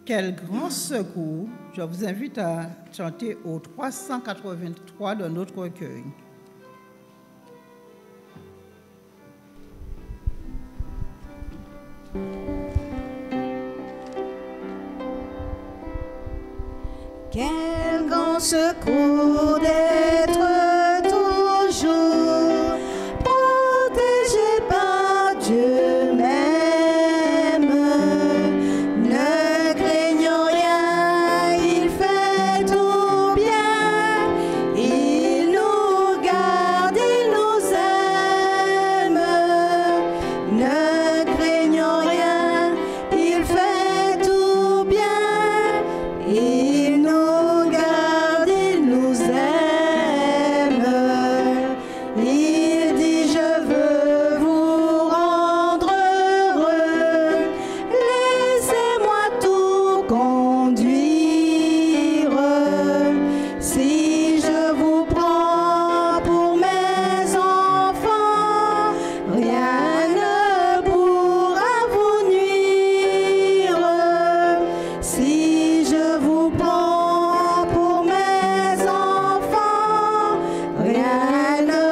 Quel grand secours! Je vous invite à chanter au 383 de notre recueil. Quel grand secours d'être toujours protégé par Dieu même. Ne craignons rien, il fait tout bien. Il nous garde, il nous aime. Ne craignons rien, il fait tout bien. Il nous garde, il nous aime. Il dit je veux vous rendre heureux. Laissez-moi tout conduire. Si je vous prends pour mes enfants, rien ne pourra vous nuire. Si je vous prends pour mes enfants, rien ne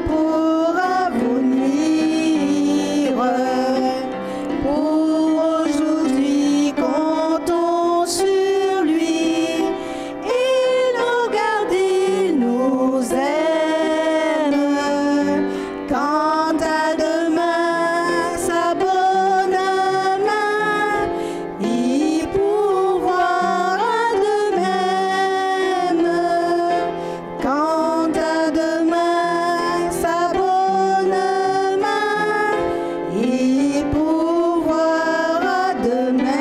pourra vous nuire. Pour aujourd'hui, comptons sur lui. Il nous garde, il nous aime. Quant à demain, sa bonne main, il pourvoira de même. Quant à demain, sa bonne main, il pourvoira de même.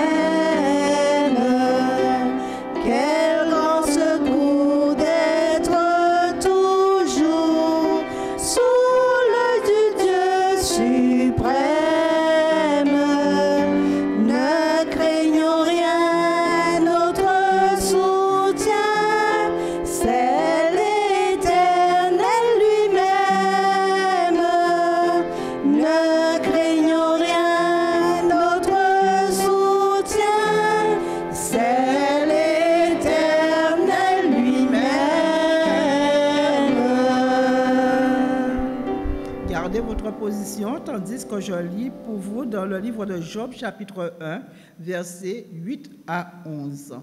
Quel grand secours d'être toujours sous l'œil du Dieu suprême. Ne craignons rien, notre soutien, c'est l'Éternel lui-même. Ne craignons rien, notre soutien, c'est l'Éternel lui-même. Gardez votre position tandis que je lis pour vous dans le livre de Job, chapitre 1, versets 8 à 11.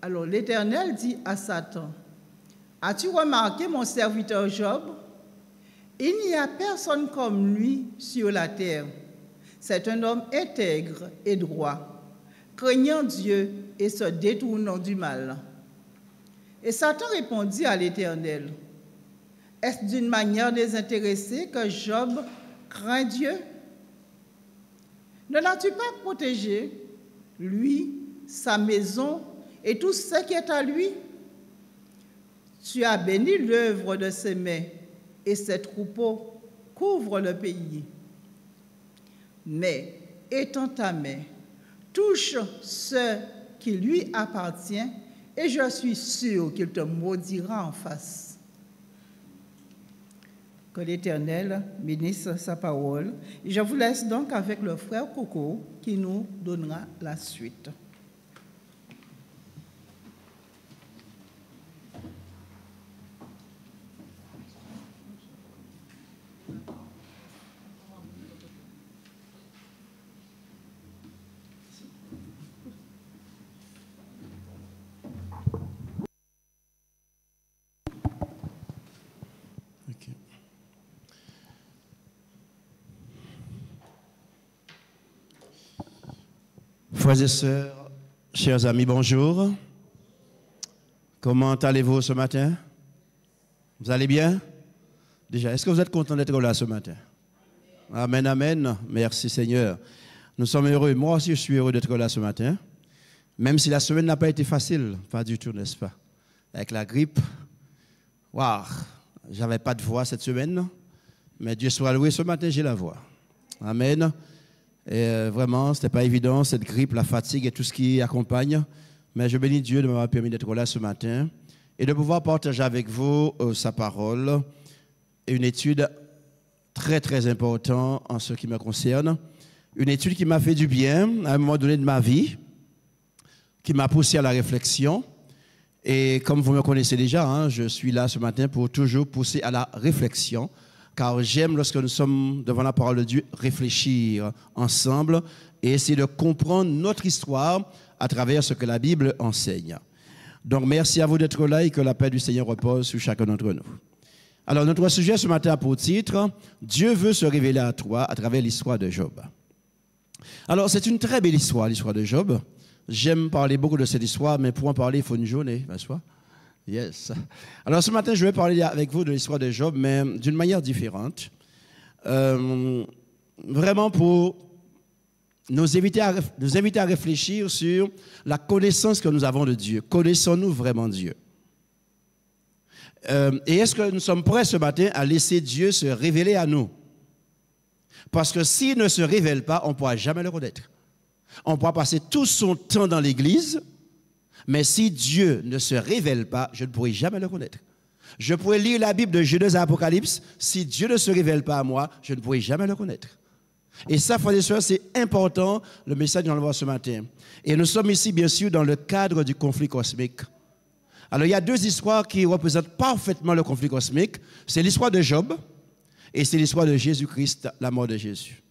Alors l'Éternel dit à Satan, « As-tu remarqué mon serviteur Job? Il n'y a personne comme lui sur la terre. C'est un homme intègre et droit, craignant Dieu et se détournant du mal. » Et Satan répondit à l'Éternel, « Est-ce d'une manière désintéressée que Job craint Dieu? Ne l'as-tu pas protégé, lui, sa maison et tout ce qui est à lui? Tu as béni l'œuvre de ses mains, et ses troupeaux couvrent le pays. Mais étends ta main, touche ce qui lui appartient, et je suis sûr qu'il te maudira en face. » Que l'Éternel bénisse sa parole. Et je vous laisse donc avec le frère Coco qui nous donnera la suite. Frères et sœurs, chers amis, bonjour. Comment allez-vous ce matin? Vous allez bien? Déjà, est-ce que vous êtes content d'être là ce matin? Amen, amen. Merci Seigneur. Nous sommes heureux. Moi aussi, je suis heureux d'être là ce matin. Même si la semaine n'a pas été facile, pas du tout, n'est-ce pas? Avec la grippe, waouh, j'avais pas de voix cette semaine, mais Dieu soit loué, ce matin, j'ai la voix. Amen. Et vraiment, ce n'était pas évident, cette grippe, la fatigue et tout ce qui accompagne. Mais je bénis Dieu de m'avoir permis d'être là ce matin et de pouvoir partager avec vous sa parole et une étude très très important en ce qui me concerne. Une étude qui m'a fait du bien à un moment donné de ma vie, qui m'a poussé à la réflexion. Et comme vous me connaissez déjà, hein, je suis là ce matin pour toujours pousser à la réflexion, car j'aime lorsque nous sommes devant la parole de Dieu réfléchir ensemble et essayer de comprendre notre histoire à travers ce que la Bible enseigne. Donc merci à vous d'être là et que la paix du Seigneur repose sur chacun d'entre nous. Alors notre sujet ce matin a pour titre « Dieu veut se révéler à toi à travers l'histoire de Job ». Alors c'est une très belle histoire, l'histoire de Job. J'aime parler beaucoup de cette histoire, mais pour en parler, il faut une journée, n'est-ce pas? Yes. Alors ce matin, je vais parler avec vous de l'histoire de Job, mais d'une manière différente. Vraiment pour nous inviter à réfléchir sur la connaissance que nous avons de Dieu. Connaissons-nous vraiment Dieu? Et est-ce que nous sommes prêts ce matin à laisser Dieu se révéler à nous? Parce que s'il ne se révèle pas, on ne pourra jamais le connaître. On pourra passer tout son temps dans l'église, mais si Dieu ne se révèle pas, je ne pourrai jamais le connaître. Je pourrais lire la Bible de Genèse à Apocalypse, si Dieu ne se révèle pas à moi, je ne pourrai jamais le connaître. Et ça, frères et sœurs, c'est important, le message que nous allons voir ce matin. Et nous sommes ici, bien sûr, dans le cadre du conflit cosmique. Alors, il y a deux histoires qui représentent parfaitement le conflit cosmique. C'est l'histoire de Job et c'est l'histoire de Jésus-Christ, la mort de Jésus.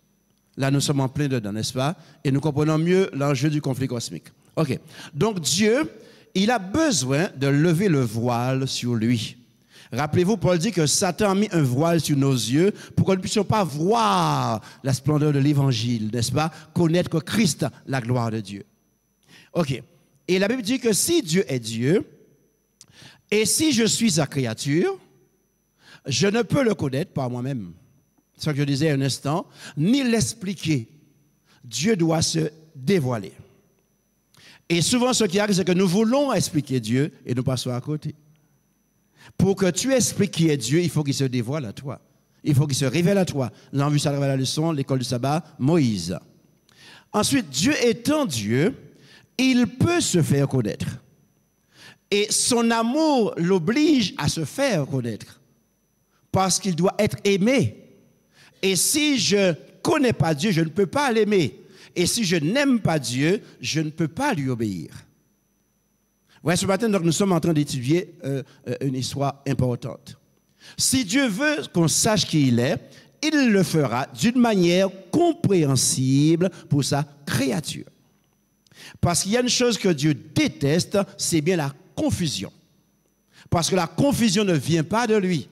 Là, nous sommes en plein dedans, n'est-ce pas? Et nous comprenons mieux l'enjeu du conflit cosmique. OK. Donc, Dieu, il a besoin de lever le voile sur lui. Rappelez-vous, Paul dit que Satan a mis un voile sur nos yeux pour que nous ne puissions pas voir la splendeur de l'évangile, n'est-ce pas? Connaître Christ, la gloire de Dieu. OK. Et la Bible dit que si Dieu est Dieu, et si je suis sa créature, je ne peux le connaître par moi-même. C'est ce que je disais un instant, ni l'expliquer. Dieu doit se dévoiler. Et souvent, ce qui arrive, c'est que nous voulons expliquer Dieu et nous passons à côté. Pour que tu expliques qui est Dieu, il faut qu'il se dévoile à toi. Il faut qu'il se révèle à toi. Nous avons vu ça à travers la leçon, l'école du sabbat, Moïse. Ensuite, Dieu étant Dieu, il peut se faire connaître. Et son amour l'oblige à se faire connaître. Parce qu'il doit être aimé. Et si je ne connais pas Dieu, je ne peux pas l'aimer. Et si je n'aime pas Dieu, je ne peux pas lui obéir. Ouais, ce matin, donc, nous sommes en train d'étudier une histoire importante. Si Dieu veut qu'on sache qui il est, il le fera d'une manière compréhensible pour sa créature. Parce qu'il y a une chose que Dieu déteste, c'est bien la confusion. Parce que la confusion ne vient pas de lui.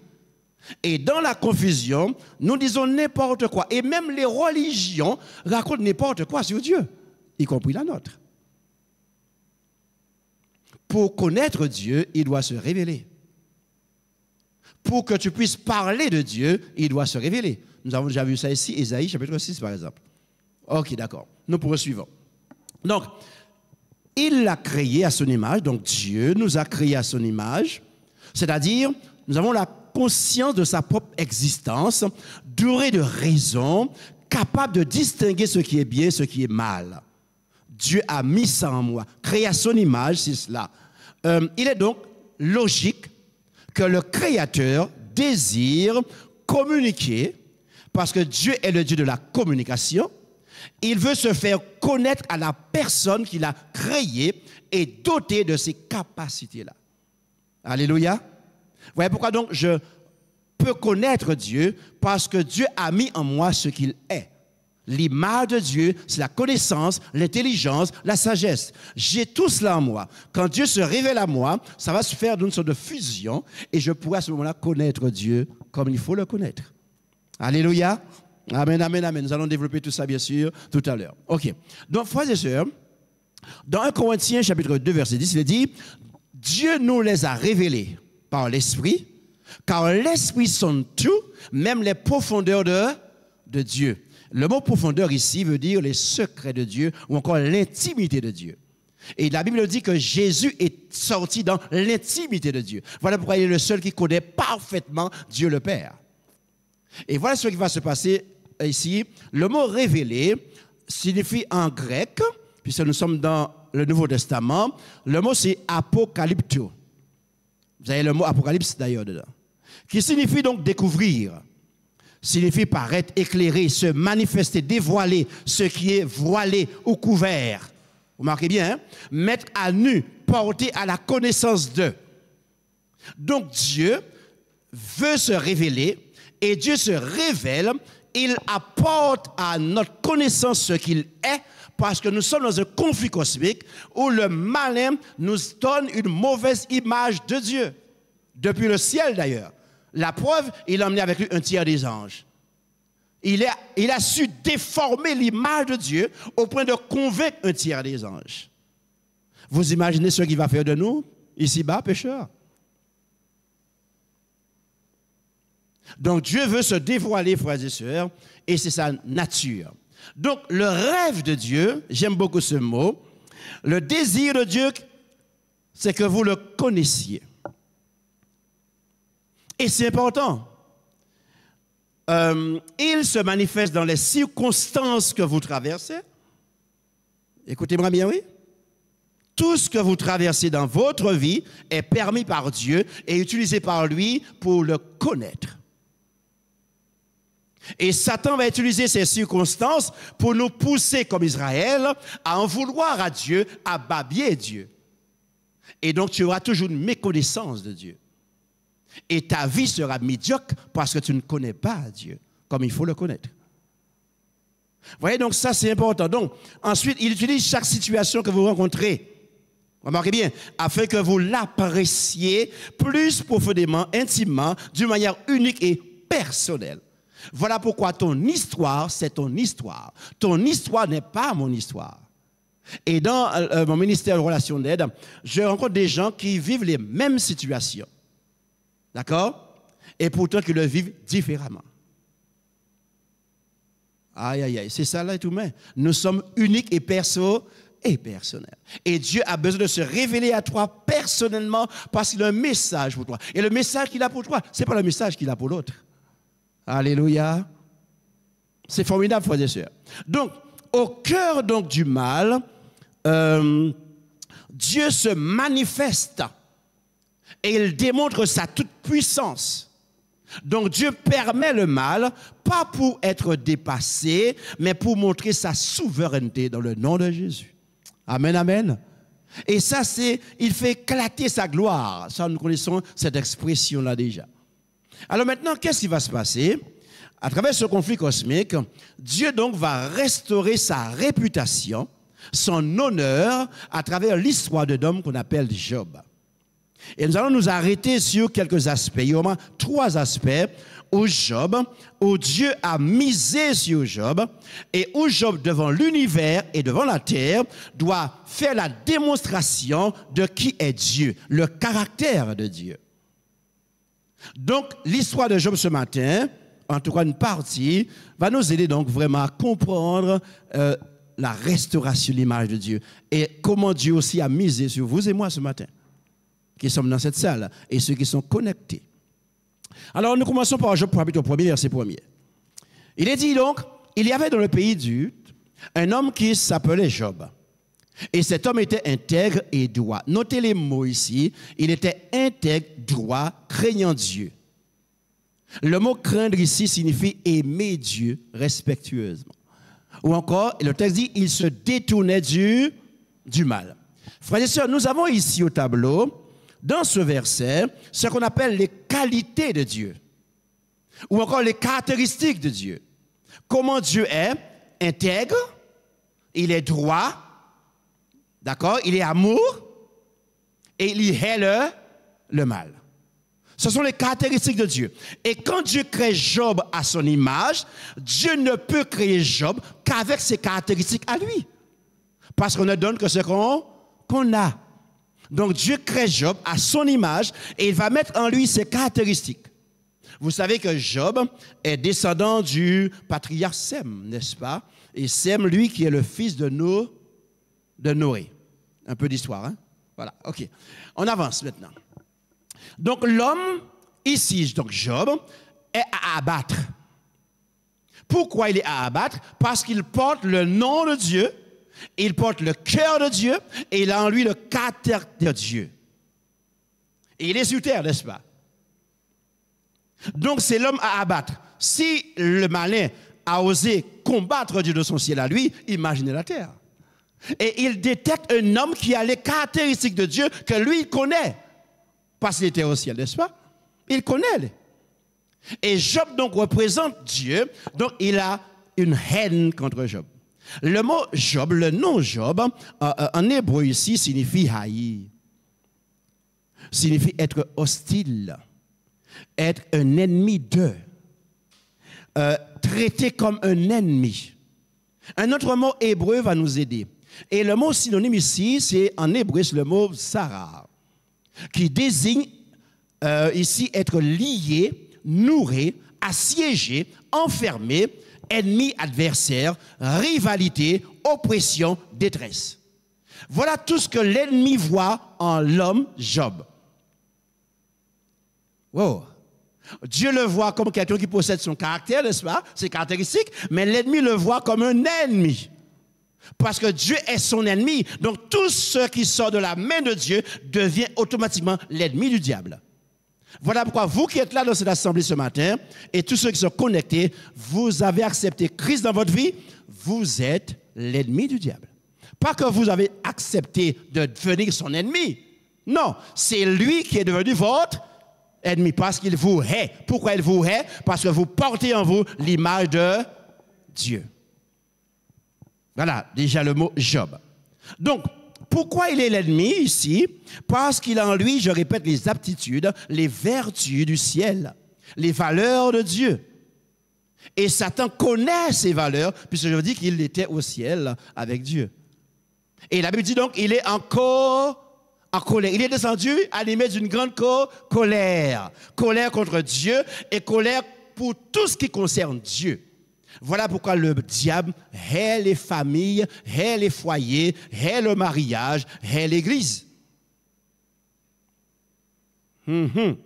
Et dans la confusion, nous disons n'importe quoi. Et même les religions racontent n'importe quoi sur Dieu, y compris la nôtre. Pour connaître Dieu, il doit se révéler. Pour que tu puisses parler de Dieu, il doit se révéler. Nous avons déjà vu ça ici, Ésaïe, chapitre 6, par exemple. Ok, d'accord. Nous poursuivons. Donc, il l'a créé à son image. Donc, Dieu nous a créés à son image. C'est-à-dire, nous avons la conscience de sa propre existence, doué de raison, capable de distinguer ce qui est bien et ce qui est mal. Dieu a mis ça en moi, créé à son image, c'est cela. Il est donc logique que le Créateur désire communiquer, parce que Dieu est le Dieu de la communication. Il veut se faire connaître à la personne qu'il a créée et dotée de ces capacités-là. Alléluia. Vous voyez pourquoi donc je peux connaître Dieu? Parce que Dieu a mis en moi ce qu'il est. L'image de Dieu, c'est la connaissance, l'intelligence, la sagesse. J'ai tout cela en moi. Quand Dieu se révèle à moi, ça va se faire d'une sorte de fusion et je pourrai à ce moment-là connaître Dieu comme il faut le connaître. Alléluia. Amen, amen, amen. Nous allons développer tout ça, bien sûr, tout à l'heure. OK. Donc, frères et sœurs, dans 1 Corinthiens, chapitre 2, verset 10, il est dit « Dieu nous les a révélés par l'Esprit, car l'Esprit sonde tout, même les profondeurs de Dieu. » Le mot profondeur ici veut dire les secrets de Dieu ou encore l'intimité de Dieu. Et la Bible dit que Jésus est sorti dans l'intimité de Dieu. Voilà pourquoi il est le seul qui connaît parfaitement Dieu le Père. Et voilà ce qui va se passer ici. Le mot révélé signifie en grec, puisque nous sommes dans le Nouveau Testament, le mot c'est apocalypto. Vous avez le mot apocalypse d'ailleurs dedans, qui signifie donc découvrir. signifie paraître, éclairer, se manifester, dévoiler ce qui est voilé ou couvert. Vous marquez bien, hein? Mettre à nu, porter à la connaissance d'eux. Donc Dieu veut se révéler et Dieu se révèle, il apporte à notre connaissance ce qu'il est parce que nous sommes dans un conflit cosmique où le malin nous donne une mauvaise image de Dieu, depuis le ciel d'ailleurs. La preuve, il a emmené avec lui un tiers des anges. Il a su déformer l'image de Dieu au point de convaincre un tiers des anges. Vous imaginez ce qu'il va faire de nous, ici-bas, pécheurs? Donc Dieu veut se dévoiler, frères et sœurs, et c'est sa nature. Donc le rêve de Dieu, j'aime beaucoup ce mot, le désir de Dieu, c'est que vous le connaissiez. Et c'est important. Il se manifeste dans les circonstances que vous traversez. Écoutez-moi bien, oui. Tout ce que vous traversez dans votre vie est permis par Dieu et utilisé par lui pour le connaître. Et Satan va utiliser ces circonstances pour nous pousser, comme Israël, à en vouloir à Dieu, à babiller Dieu. Et donc, tu auras toujours une méconnaissance de Dieu. Et ta vie sera médiocre parce que tu ne connais pas Dieu comme il faut le connaître. Vous voyez, donc ça, c'est important. Donc, ensuite, il utilise chaque situation que vous rencontrez. Remarquez bien, afin que vous l'appréciez plus profondément, intimement, d'une manière unique et personnelle. Voilà pourquoi ton histoire, c'est ton histoire. Ton histoire n'est pas mon histoire. Et dans mon ministère de relations d'aide, je rencontre des gens qui vivent les mêmes situations. D'accord? Et pourtant qui le vivent différemment. Aïe, aïe, aïe, c'est ça là et tout, mais nous sommes uniques et personnels. Et Dieu a besoin de se révéler à toi personnellement parce qu'il a un message pour toi. Et le message qu'il a pour toi, ce n'est pas le message qu'il a pour l'autre. Alléluia. C'est formidable, frères et sœurs. Donc, au cœur donc du mal, Dieu se manifeste et il démontre sa toute-puissance. Donc Dieu permet le mal, pas pour être dépassé, mais pour montrer sa souveraineté dans le nom de Jésus. Amen, amen. Et ça, il fait éclater sa gloire. Ça, nous connaissons cette expression-là déjà. Alors maintenant, qu'est-ce qui va se passer? À travers ce conflit cosmique, Dieu donc va restaurer sa réputation, son honneur, à travers l'histoire de l'homme qu'on appelle Job. Et nous allons nous arrêter sur quelques aspects. Il y a au moins 3 aspects où Dieu a misé sur Job, et où Job, devant l'univers et devant la terre, doit faire la démonstration de qui est Dieu, le caractère de Dieu. Donc, l'histoire de Job ce matin, en tout cas une partie, va nous aider donc vraiment à comprendre la restauration de l'image de Dieu et comment Dieu aussi a misé sur vous et moi ce matin, qui sommes dans cette salle et ceux qui sont connectés. Alors, nous commençons par Job, chapitre 1, verset 1. Il est dit donc, il y avait dans le pays d'Uth un homme qui s'appelait Job. Et cet homme était intègre et droit. Notez les mots ici. Il était intègre, droit, craignant Dieu. Le mot craindre ici signifie aimer Dieu respectueusement. Ou encore, le texte dit, il se détournait du mal. Frères et sœurs, nous avons ici au tableau, dans ce verset, ce qu'on appelle les qualités de Dieu. Ou encore les caractéristiques de Dieu. Comment Dieu est intègre, il est droit, d'accord, il est amour, et il hait le mal. Ce sont les caractéristiques de Dieu. Et quand Dieu crée Job à son image, Dieu ne peut créer Job qu'avec ses caractéristiques à lui. Parce qu'on ne donne que ce qu'on a. Donc Dieu crée Job à son image et il va mettre en lui ses caractéristiques. Vous savez que Job est descendant du patriarche Sem, n'est-ce pas? Et Sem, lui, qui est le fils de Noé. Un peu d'histoire, hein? Voilà, ok. On avance maintenant. Donc l'homme, ici, donc Job, est à abattre. Pourquoi il est à abattre? Parce qu'il porte le nom de Dieu, il porte le cœur de Dieu, et il a en lui le caractère de Dieu. Et il est sur terre, n'est-ce pas? Donc c'est l'homme à abattre. si le malin a osé combattre Dieu de son ciel à lui, imaginez la terre. Et il détecte un homme qui a les caractéristiques de Dieu que lui, il connaît. Parce qu'il était au ciel, n'est-ce pas? Il connaît. Et Job donc représente Dieu, donc il a une haine contre Job. Le mot Job, le nom Job, en hébreu ici, signifie haïr. Signifie être hostile, être un ennemi d'eux, traité comme un ennemi. Un autre mot hébreu va nous aider. Et le mot synonyme ici, c'est en hébreu, c'est le mot Sarah, qui désigne ici être lié, nourri, assiégé, enfermé, ennemi, adversaire, rivalité, oppression, détresse. Voilà tout ce que l'ennemi voit en l'homme Job. Wow. Dieu le voit comme quelqu'un qui possède son caractère, n'est-ce pas? Ses caractéristiques, mais l'ennemi le voit comme un ennemi. Parce que Dieu est son ennemi. Donc tout ce qui sort de la main de Dieu devient automatiquement l'ennemi du diable. Voilà pourquoi vous qui êtes là dans cette assemblée ce matin, et tous ceux qui sont connectés, vous avez accepté Christ dans votre vie, vous êtes l'ennemi du diable. Pas que vous avez accepté de devenir son ennemi. Non, c'est lui qui est devenu votre ennemi parce qu'il vous hait. Pourquoi il vous hait? Parce que vous portez en vous l'image de Dieu. Voilà, déjà le mot Job. Donc, pourquoi il est l'ennemi ici? Parce qu'il a en lui, je répète, les aptitudes, les vertus du ciel, les valeurs de Dieu. Et Satan connaît ces valeurs, puisque je vous dis qu'il était au ciel avec Dieu. Et la Bible dit donc, il est encore en colère. Il est descendu animé d'une grande colère. Colère contre Dieu et colère pour tout ce qui concerne Dieu. Voilà pourquoi le diable hait les familles, hait les foyers, hait le mariage, hait l'église. Et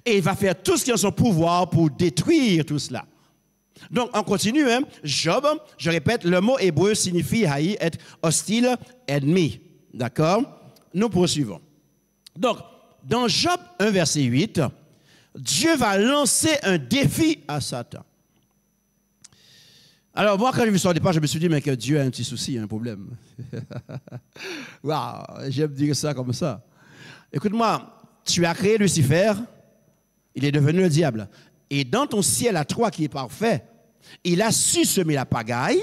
il va faire tout ce qui est en son pouvoir pour détruire tout cela. Donc, on continue. Hein? Job, je répète, le mot hébreu signifie haïr, être hostile, ennemi. D'accord? Nous poursuivons. Donc, dans Job 1, verset 8, Dieu va lancer un défi à Satan. Alors, moi, quand j'ai vu ça au départ, je me suis dit, mais que Dieu a un petit souci, un problème. Waouh, j'aime dire ça comme ça. Écoute-moi, tu as créé Lucifer, il est devenu le diable. Et dans ton ciel à toi qui est parfait, il a su semer la pagaille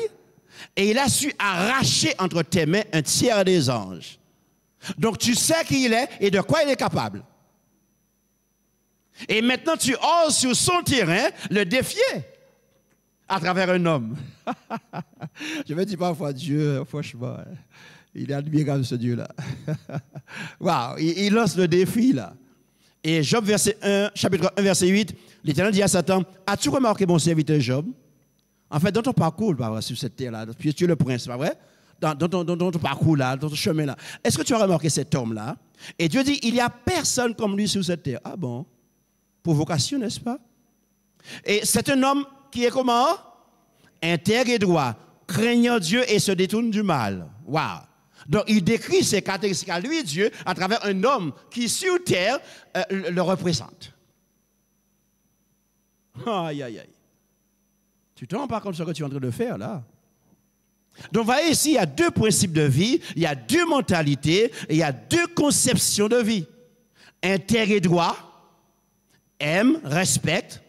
et il a su arracher entre tes mains un tiers des anges. Donc, tu sais qui il est et de quoi il est capable. Et maintenant, tu oses sur son terrain le défier. À travers un homme. Je me dis parfois, Dieu, franchement, il est admirable ce Dieu-là. Waouh, il lance le défi là. Et Job, chapitre 1, verset 8, l'Éternel dit à Satan, as-tu remarqué mon serviteur Job? En fait, dans ton parcours sur cette terre-là, puis tu es le prince, c'est pas vrai? Dans ton parcours là, dans ton chemin là, est-ce que tu as remarqué cet homme-là? Et Dieu dit, il n'y a personne comme lui sur cette terre. Ah bon? Provocation, n'est-ce pas? Et c'est un homme qui est comment? Intègre et droit, craignant Dieu et se détourne du mal. Waouh! Donc, il décrit ses caractéristiques à lui, Dieu, à travers un homme qui, sur terre, le représente. Aïe, aïe, aïe. Tu te rends pas compte de ce que tu es en train de faire, là? Donc, vous voyez ici, il y a deux principes de vie, il y a deux mentalités, et il y a deux conceptions de vie. Intègre et droit, aime, respecte,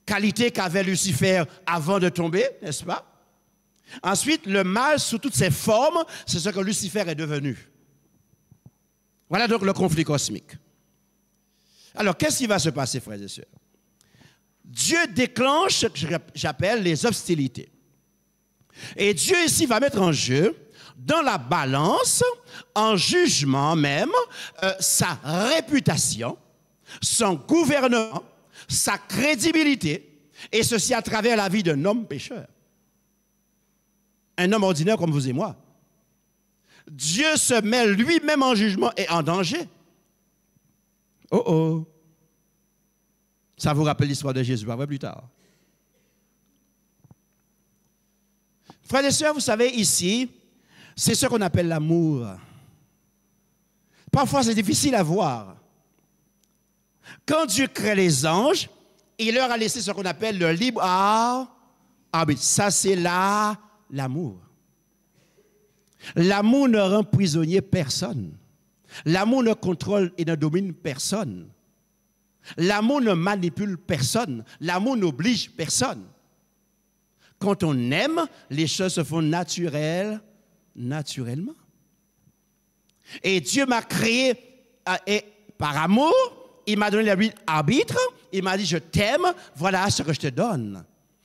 qualité qu'avait Lucifer avant de tomber, n'est-ce pas? Ensuite, le mal sous toutes ses formes, c'est ce que Lucifer est devenu. Voilà donc le conflit cosmique. Alors, qu'est-ce qui va se passer, frères et sœurs? Dieu déclenche ce que j'appelle les hostilités. Et Dieu ici va mettre en jeu, dans la balance, en jugement même, sa réputation, son gouvernement, sa crédibilité, et ceci à travers la vie d'un homme pécheur. Un homme ordinaire comme vous et moi. Dieu se met lui-même en jugement et en danger. Oh oh. Ça vous rappelle l'histoire de Jésus, pas vrai, plus tard. Frères et sœurs, vous savez, ici, c'est ce qu'on appelle l'amour. Parfois, c'est difficile à voir. Quand Dieu crée les anges, il leur a laissé ce qu'on appelle le libre arbitre. Ça, c'est l'amour. L'amour ne rend prisonnier personne. L'amour ne contrôle et ne domine personne. L'amour ne manipule personne. L'amour n'oblige personne. Quand on aime, les choses se font naturellement. Et Dieu m'a créé et par amour, il m'a donné l'arbitre, il m'a dit je t'aime, voilà ce que je te donne.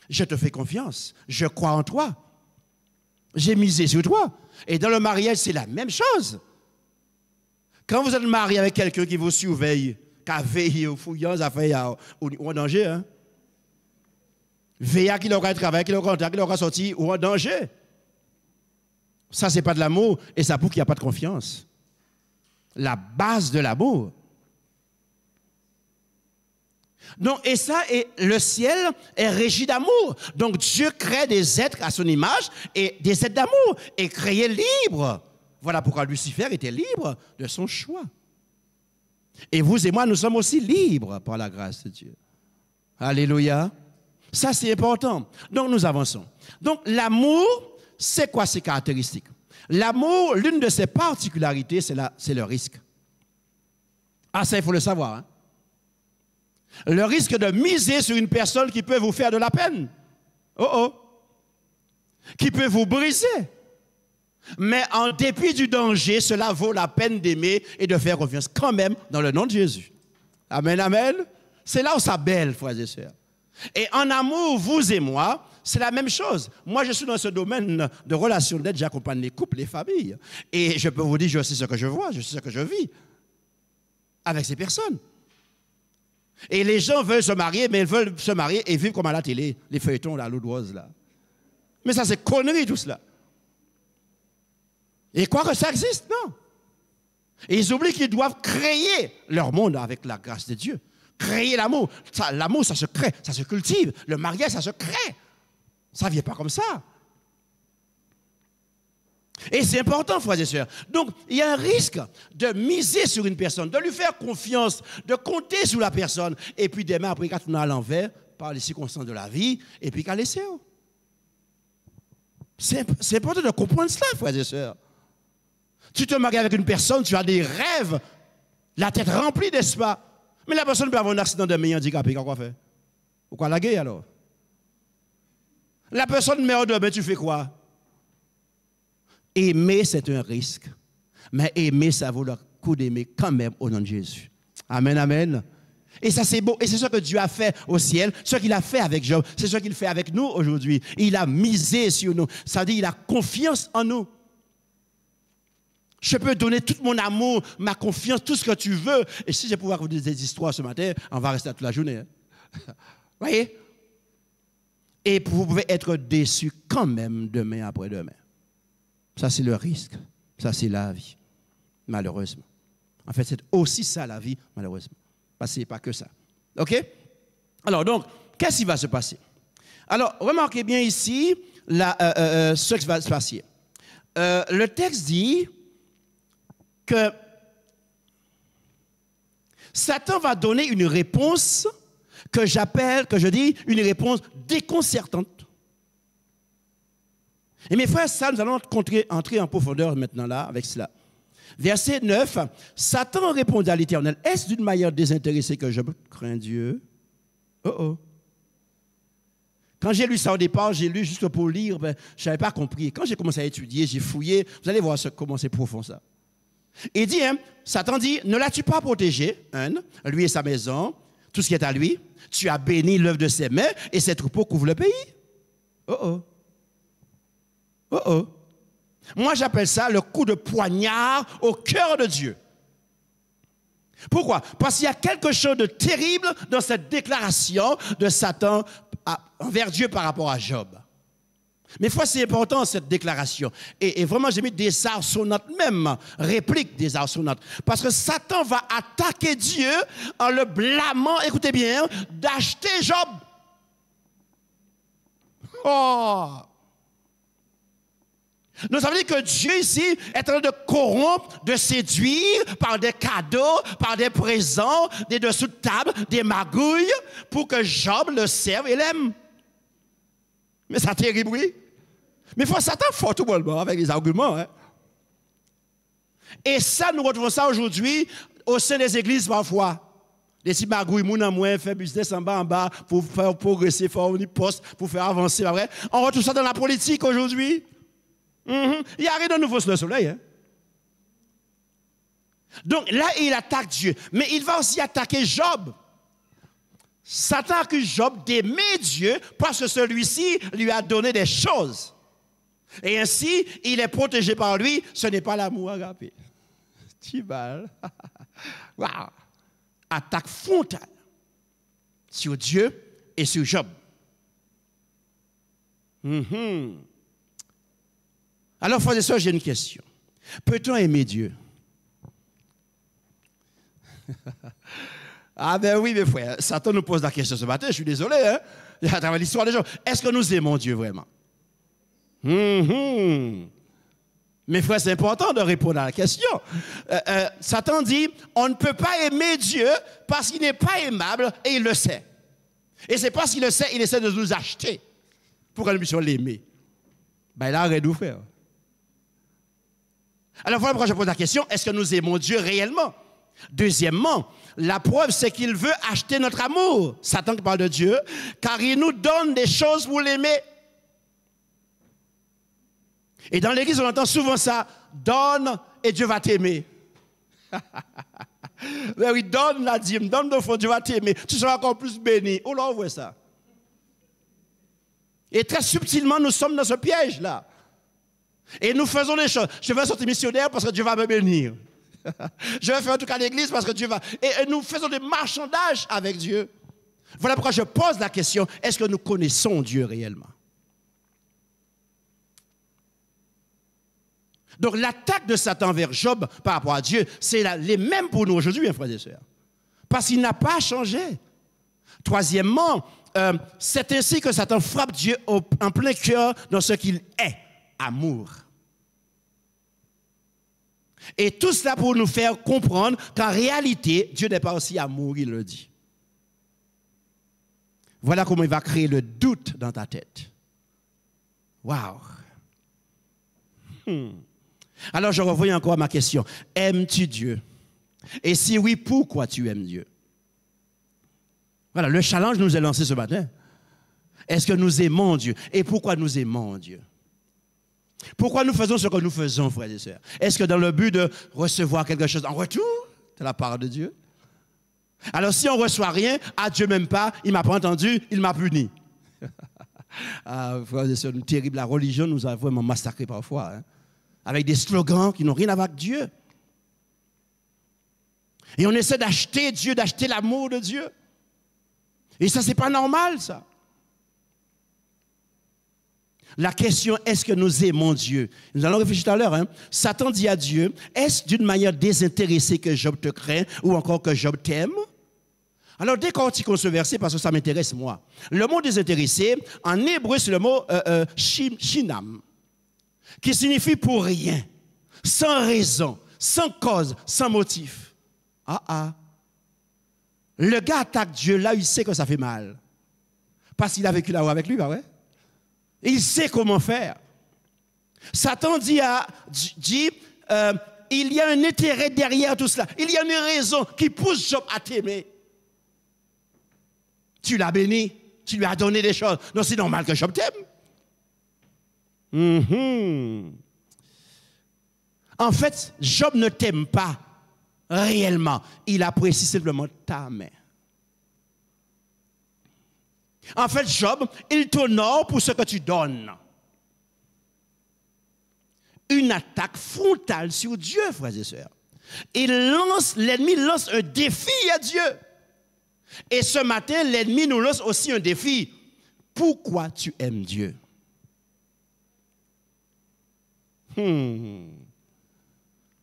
Je te fais confiance, je crois en toi. J'ai misé sur toi. Et dans le mariage, c'est la même chose. Quand vous êtes marié avec quelqu'un qui vous surveille, qui a veillé aux fouillants, affaires ou en danger, hein? Veillez à qu'il aura travail, qu'il aura contact, qu'il aura sorti ou en danger. Ça, ce n'est pas de l'amour et ça prouve qu'il n'y a pas de confiance. La base de l'amour. Donc, et ça, et le ciel est régi d'amour. Donc, Dieu crée des êtres à son image et des êtres d'amour et créé libre. Voilà pourquoi Lucifer était libre de son choix. Et vous et moi, nous sommes aussi libres par la grâce de Dieu. Alléluia. Ça, c'est important. Donc, nous avançons. Donc, l'amour, c'est quoi ses caractéristiques? L'amour, l'une de ses particularités, c'est le risque. Ah, ça, il faut le savoir. Hein? Le risque de miser sur une personne qui peut vous faire de la peine. Qui peut vous briser. Mais en dépit du danger, cela vaut la peine d'aimer et de faire confiance quand même dans le nom de Jésus. Amen, amen. C'est là où ça belle, frères et sœurs. Et en amour, vous et moi, c'est la même chose. Moi, je suis dans ce domaine de relations d'aide, j'accompagne les couples, les familles. Et je peux vous dire, je sais ce que je vois, je sais ce que je vis avec ces personnes. Et les gens veulent se marier, mais ils veulent se marier et vivre comme à la télé, les feuilletons, là, l'audoise, là. Mais ça, c'est connerie, tout cela. Et quoi que ça existe, non. Et ils oublient qu'ils doivent créer leur monde avec la grâce de Dieu. Créer l'amour. L'amour, ça se crée, ça se cultive. Le mariage, ça se crée. Ça ne vient pas comme ça. Et c'est important, frères et sœurs. Donc, il y a un risque de miser sur une personne, de lui faire confiance, de compter sur la personne, et puis demain, après, quand on est à l'envers, par les circonstances de la vie, et puis qu'à laisser. C'est important de comprendre cela, frères et sœurs. Tu te maries avec une personne, tu as des rêves, la tête remplie, n'est-ce pas? Mais la personne peut avoir un accident de main handicapé, qu'est-ce qu'on fait? Pourquoi la guerre alors? La personne meurt demain, tu fais quoi? Aimer, c'est un risque. Mais aimer, ça vaut le coup d'aimer quand même au nom de Jésus. Amen, amen. Et ça, c'est beau. Et c'est ce que Dieu a fait au ciel, ce qu'il a fait avec Job, c'est ce qu'il fait avec nous aujourd'hui. Il a misé sur nous. Ça veut dire qu'il a confiance en nous. Je peux donner tout mon amour, ma confiance, tout ce que tu veux. Et si je pouvais vous dire des histoires ce matin, on va rester toute la journée. Hein? Voyez? Et vous pouvez être déçus quand même demain après-demain. Ça, c'est le risque. Ça, c'est la vie, malheureusement. En fait, c'est aussi ça, la vie, malheureusement. Parce que ce n'est pas que ça. OK? Alors, donc, qu'est-ce qui va se passer? Alors, remarquez bien ici ce qui va se passer. Le texte dit que Satan va donner une réponse que je dis une réponse déconcertante. Et mes frères, ça, nous allons entrer en profondeur maintenant là, avec cela. Verset 9, Satan répondit à l'Éternel, est-ce d'une manière désintéressée que je crains Dieu? Quand j'ai lu ça au départ, j'ai lu juste pour lire, je n'avais pas compris. Quand j'ai commencé à étudier, j'ai fouillé, vous allez voir comment c'est profond ça. Il dit, Satan dit, ne l'as-tu pas protégé, lui et sa maison, tout ce qui est à lui? Tu as béni l'œuvre de ses mains et ses troupeaux couvrent le pays. Moi, j'appelle ça le coup de poignard au cœur de Dieu. Pourquoi? Parce qu'il y a quelque chose de terrible dans cette déclaration de Satan envers Dieu par rapport à Job. Mais fois, c'est important cette déclaration. Et vraiment, j'ai mis des arsenaux, même réplique des arsenaux. Parce que Satan va attaquer Dieu en le blâmant, écoutez bien, d'acheter Job. Donc ça veut dire que Dieu ici est en train de corrompre, de séduire par des cadeaux, par des présents, des dessous de table, des magouilles, pour que Job le serve et l'aime. Mais c'est terrible, oui. Mais il faut Satan fort tout bonnement avec les arguments. Hein. Et ça, nous retrouvons ça aujourd'hui au sein des églises parfois. Des petits magouilles, moun en moins, faire business en bas, pour faire progresser, faire un poste, pour faire avancer. Vrai? On retrouve ça dans la politique aujourd'hui. Il y a rien de nouveau sous le soleil. Hein? Donc là, il attaque Dieu. Mais il va aussi attaquer Job. Satan accuse Job d'aimer Dieu parce que celui-ci lui a donné des choses. Et ainsi, il est protégé par lui. Ce n'est pas l'amour agapé. Tibal. Wow. Attaque frontale sur Dieu et sur Job. Alors, frères et sœurs, j'ai une question. Peut-on aimer Dieu? Ah ben oui, mes frères, Satan nous pose la question ce matin, je suis désolé, hein? À travers l'histoire des gens. Est-ce que nous aimons Dieu vraiment? Mes frères, c'est important de répondre à la question. Satan dit, on ne peut pas aimer Dieu parce qu'il n'est pas aimable et il le sait. Et c'est parce qu'il le sait, il essaie de nous acheter pour que nous puissions l'aimer. Ben là, arrête de nous faire. Alors voilà pourquoi je pose la question, est-ce que nous aimons Dieu réellement? Deuxièmement, la preuve c'est qu'il veut acheter notre amour. Satan qui parle de Dieu, car il nous donne des choses pour l'aimer. Et dans l'église, on entend souvent ça, donne et Dieu va t'aimer. Mais oui, donne la dîme, donne le fond, Dieu va t'aimer. Tu seras encore plus béni. Oh là, on voit ça. Et très subtilement, nous sommes dans ce piège-là. Et nous faisons des choses. Je vais sortir missionnaire parce que Dieu va me bénir. Je vais faire en tout cas l'église parce que Dieu va... Et nous faisons des marchandages avec Dieu. Voilà pourquoi je pose la question, est-ce que nous connaissons Dieu réellement? Donc l'attaque de Satan vers Job par rapport à Dieu, c'est les mêmes pour nous aujourd'hui, frères et sœurs. Parce qu'il n'a pas changé. Troisièmement, c'est ainsi que Satan frappe Dieu en plein cœur dans ce qu'il est, amour. Et tout cela pour nous faire comprendre qu'en réalité, Dieu n'est pas aussi amour, il le dit. Voilà comment il va créer le doute dans ta tête. Waouh! Alors je reviens encore à ma question. Aimes-tu Dieu? Et si oui, pourquoi tu aimes Dieu? Voilà, le challenge nous est lancé ce matin. Est-ce que nous aimons Dieu? Et pourquoi nous aimons Dieu? Pourquoi nous faisons ce que nous faisons, frères et sœurs? Est-ce que dans le but de recevoir quelque chose en retour de la part de Dieu? Alors si on ne reçoit rien, ah Dieu m'aime pas, il ne m'a pas entendu, il m'a puni. Ah, frères et sœurs, terrible, la religion nous a vraiment massacrés parfois, hein, avec des slogans qui n'ont rien à voir avec Dieu. Et on essaie d'acheter Dieu, d'acheter l'amour de Dieu. Et ça, c'est pas normal, ça. La question, est-ce que nous aimons Dieu? Nous allons réfléchir tout à l'heure. Hein? Satan dit à Dieu, est-ce d'une manière désintéressée que Job te craint ou encore que Job t'aime? Alors, décortiquons ce verset parce que ça m'intéresse, moi. Le mot désintéressé, en hébreu, c'est le mot shinam, qui signifie pour rien, sans raison, sans cause, sans motif. Le gars attaque Dieu, là, il sait que ça fait mal. Parce qu'il a vécu là-haut avec lui, bah ouais. Il sait comment faire. Satan dit, il y a un intérêt derrière tout cela. Il y a une raison qui pousse Job à t'aimer. Tu l'as béni, tu lui as donné des choses. Donc c'est normal que Job t'aime. En fait, Job ne t'aime pas réellement. Il apprécie simplement ta main. En fait, Job, il t'honore pour ce que tu donnes. Une attaque frontale sur Dieu, frères et sœurs. L'ennemi lance un défi à Dieu. Et ce matin, l'ennemi nous lance aussi un défi. Pourquoi tu aimes Dieu?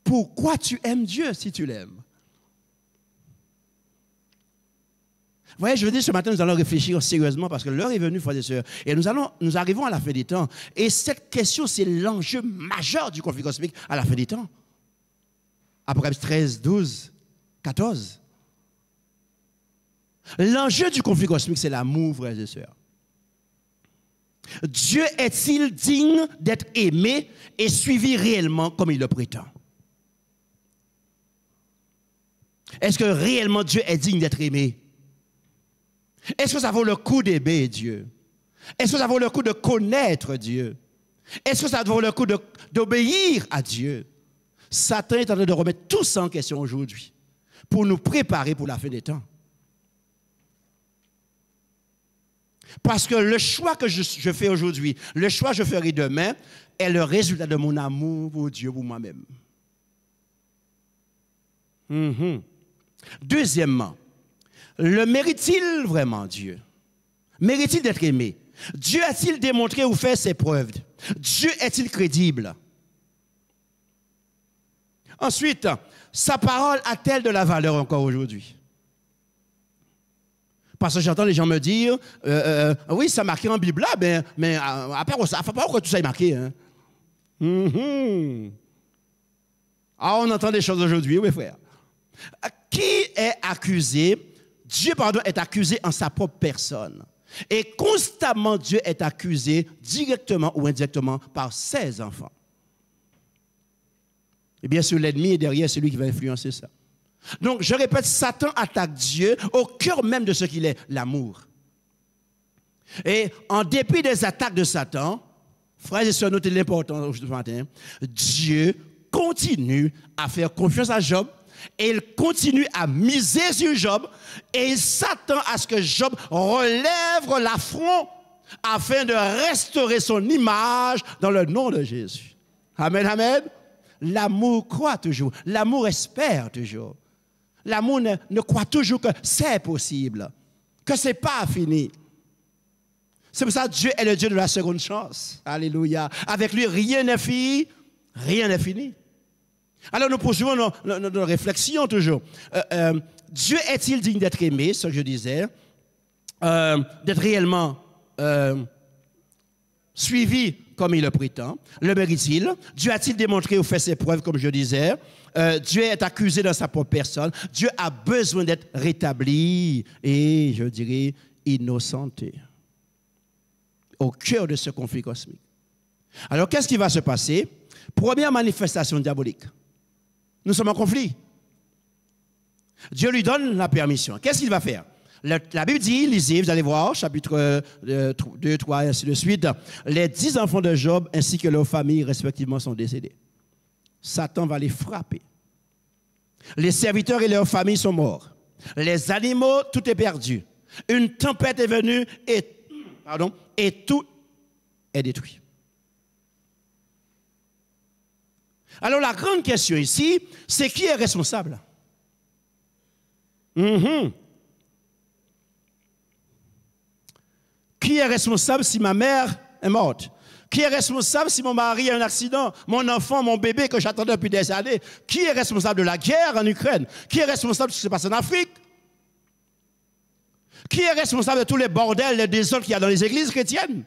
Pourquoi tu aimes Dieu si tu l'aimes? Vous voyez, je veux dire, ce matin, nous allons réfléchir sérieusement parce que l'heure est venue, frères et sœurs. Et nous arrivons à la fin des temps. Et cette question, c'est l'enjeu majeur du conflit cosmique à la fin des temps. Apocalypse 13, 12, 14. L'enjeu du conflit cosmique, c'est l'amour, frères et sœurs. Dieu est-il digne d'être aimé et suivi réellement comme il le prétend? Est-ce que réellement Dieu est digne d'être aimé? Est-ce que ça vaut le coup d'aimer Dieu? Est-ce que ça vaut le coup de connaître Dieu? Est-ce que ça vaut le coup d'obéir à Dieu? Satan est en train de remettre tout ça en question aujourd'hui pour nous préparer pour la fin des temps. Parce que le choix que je fais aujourd'hui, le choix que je ferai demain, est le résultat de mon amour pour Dieu, pour moi-même. Deuxièmement, le mérite-t-il vraiment Dieu? Mérite-t-il d'être aimé? Dieu a-t-il démontré ou fait ses preuves? Dieu est-il crédible? Ensuite, sa parole a-t-elle de la valeur encore aujourd'hui? Parce que j'entends les gens me dire, oui, ça marqué en Bible là, mais après, ça ne fait pas que tout ça est marqué. Hein? Ah, on entend des choses aujourd'hui, oui, frère. Qui est accusé? Dieu, pardon, est accusé en sa propre personne. Et constamment, Dieu est accusé directement ou indirectement par ses enfants. Et bien sûr, l'ennemi est derrière celui qui va influencer ça. Donc, je répète, Satan attaque Dieu au cœur même de ce qu'il est, l'amour. Et en dépit des attaques de Satan, frères et sœurs, notez l'important ce matin, Dieu continue à faire confiance à Job et il continue à miser sur Job et il s'attend à ce que Job relève l'affront afin de restaurer son image dans le nom de Jésus. Amen, amen. L'amour croit toujours, l'amour espère toujours. L'amour ne croit toujours que c'est possible, que ce n'est pas fini. C'est pour ça que Dieu est le Dieu de la seconde chance. Alléluia. Avec lui, rien n'est fini, rien n'est fini. Alors nous poursuivons nos réflexions toujours. Dieu est-il digne d'être aimé, ce que je disais, d'être réellement suivi comme il le prétend? Le mérite-t-il? Dieu a-t-il démontré ou fait ses preuves, comme je disais? Dieu est accusé dans sa propre personne. Dieu a besoin d'être rétabli et, je dirais, innocenté au cœur de ce conflit cosmique. Alors, qu'est-ce qui va se passer? Première manifestation diabolique. Nous sommes en conflit. Dieu lui donne la permission. Qu'est-ce qu'il va faire? La Bible dit, lisez, vous allez voir, chapitre 2, 3, et ainsi de suite, les 10 enfants de Job ainsi que leurs familles respectivement sont décédés. Satan va les frapper. Les serviteurs et leurs familles sont morts. Les animaux, tout est perdu. Une tempête est venue et tout est détruit. Alors la grande question ici, c'est qui est responsable? Qui est responsable si ma mère est morte? Qui est responsable si mon mari a un accident? Mon enfant, mon bébé que j'attendais depuis des années? Qui est responsable de la guerre en Ukraine? Qui est responsable de ce qui se passe en Afrique? Qui est responsable de tous les bordels, les désordres qu'il y a dans les églises chrétiennes?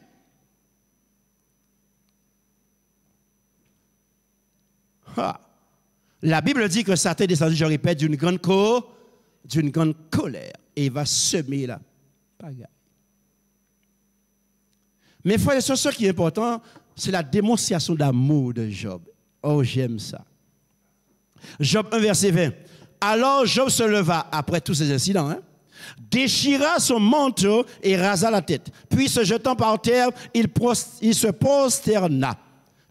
La Bible dit que Satan est descendu, je répète, d'une grande colère et il va semer la pagaille. Mais frères et sœurs, ce qui est important, c'est la démonstration d'amour de Job. Oh, j'aime ça. Job 1, verset 20. Alors Job se leva après tous ces incidents, déchira son manteau et rasa la tête. Puis se jetant par terre, il se prosterna.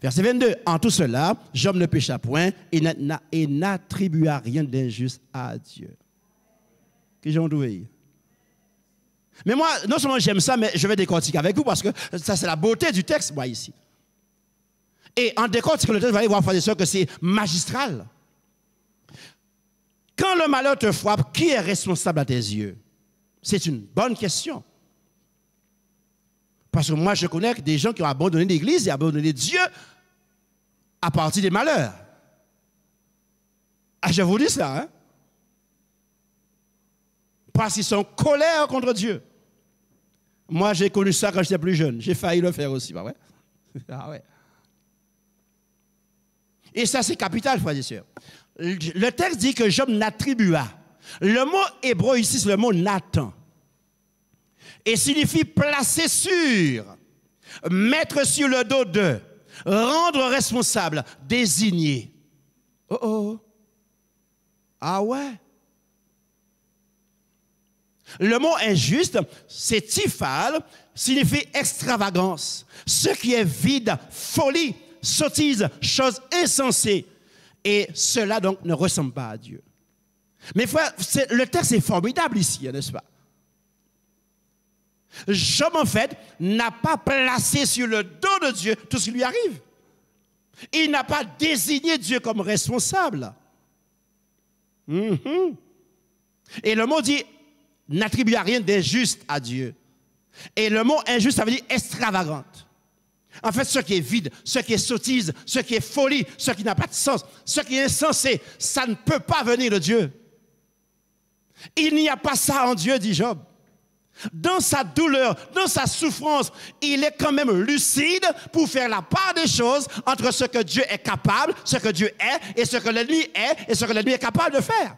Verset 22. En tout cela, Job ne pécha point et n'attribua rien d'injuste à Dieu. Que j'en dois. Mais moi, non seulement j'aime ça, mais je vais décortiquer avec vous parce que ça, c'est la beauté du texte, moi, ici. Et en décortiquant le texte, vous allez voir, frères et sœurs, que c'est magistral. Quand le malheur te frappe, qui est responsable à tes yeux? C'est une bonne question. Parce que moi, je connais des gens qui ont abandonné l'Église et abandonné Dieu à partir des malheurs. Ah, je vous dis ça, Parce qu'ils sont en colère contre Dieu. Moi, j'ai connu ça quand j'étais plus jeune. J'ai failli le faire aussi, pas vrai? Ah ouais. Et ça, c'est capital, frères et sœurs. Le texte dit que Job n'attribua. Le mot hébreu ici, c'est le mot Nathan. Et signifie placer sur, mettre sur le dos de, rendre responsable, désigner. Oh oh. Ah ouais. Le mot injuste, c'est tifal, signifie extravagance. Ce qui est vide, folie, sottise, chose insensée. Et cela donc ne ressemble pas à Dieu. Mais frère, le texte est formidable ici, n'est-ce pas? Job, en fait, n'a pas placé sur le dos de Dieu tout ce qui lui arrive. Il n'a pas désigné Dieu comme responsable. Et le mot dit, n'attribue rien d'injuste à Dieu. Et le mot injuste, ça veut dire extravagante. En fait, ce qui est vide, ce qui est sottise, ce qui est folie, ce qui n'a pas de sens, ce qui est insensé, ça ne peut pas venir de Dieu. Il n'y a pas ça en Dieu, dit Job. Dans sa douleur, dans sa souffrance, il est quand même lucide pour faire la part des choses entre ce que Dieu est capable, ce que Dieu est, et ce que l'ennemi est, et ce que l'ennemi est capable de faire.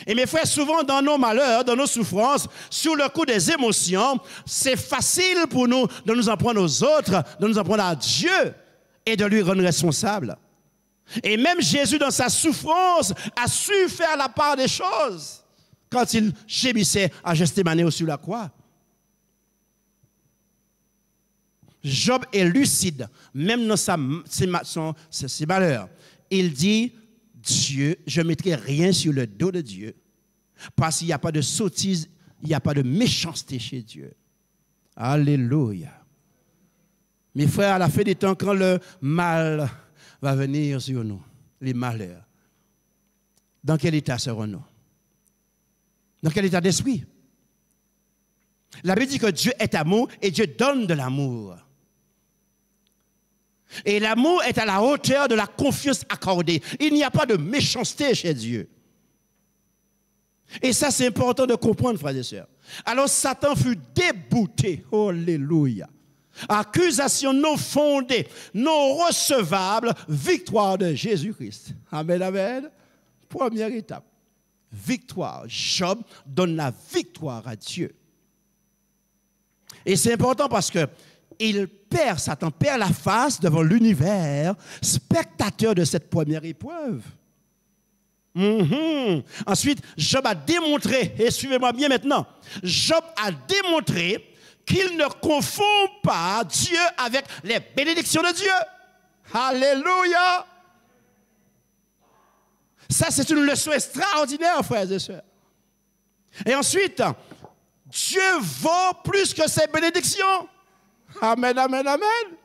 Et mes frères, souvent dans nos malheurs, dans nos souffrances, sous le coup des émotions, c'est facile pour nous de nous en prendre aux autres, de nous en prendre à Dieu et de lui rendre responsable. Et même Jésus, dans sa souffrance, a su faire la part des choses quand il gémissait à Gethsémane sur la croix. Job est lucide, même dans ses malheurs. Il dit, Dieu, je ne mettrai rien sur le dos de Dieu, parce qu'il n'y a pas de sottise, il n'y a pas de méchanceté chez Dieu. Alléluia. Mes frères, à la fin des temps, quand le mal va venir sur nous, les malheurs, dans quel état serons-nous? Dans quel état d'esprit? La Bible dit que Dieu est amour et Dieu donne de l'amour. Et l'amour est à la hauteur de la confiance accordée. Il n'y a pas de méchanceté chez Dieu. Et ça, c'est important de comprendre, frères et sœurs. Alors Satan fut débouté. Alléluia. Accusation non fondée, non recevable, victoire de Jésus-Christ. Amen, amen. Première étape. Victoire. Job donne la victoire à Dieu. Et c'est important parce que Satan perd la face devant l'univers, spectateur de cette première épreuve. Ensuite, Job a démontré, et suivez-moi bien maintenant, Job a démontré qu'il ne confond pas Dieu avec les bénédictions de Dieu. Alléluia! Ça, c'est une leçon extraordinaire, frères et sœurs. Et ensuite, Dieu vaut plus que ses bénédictions. Amen, amen, amen.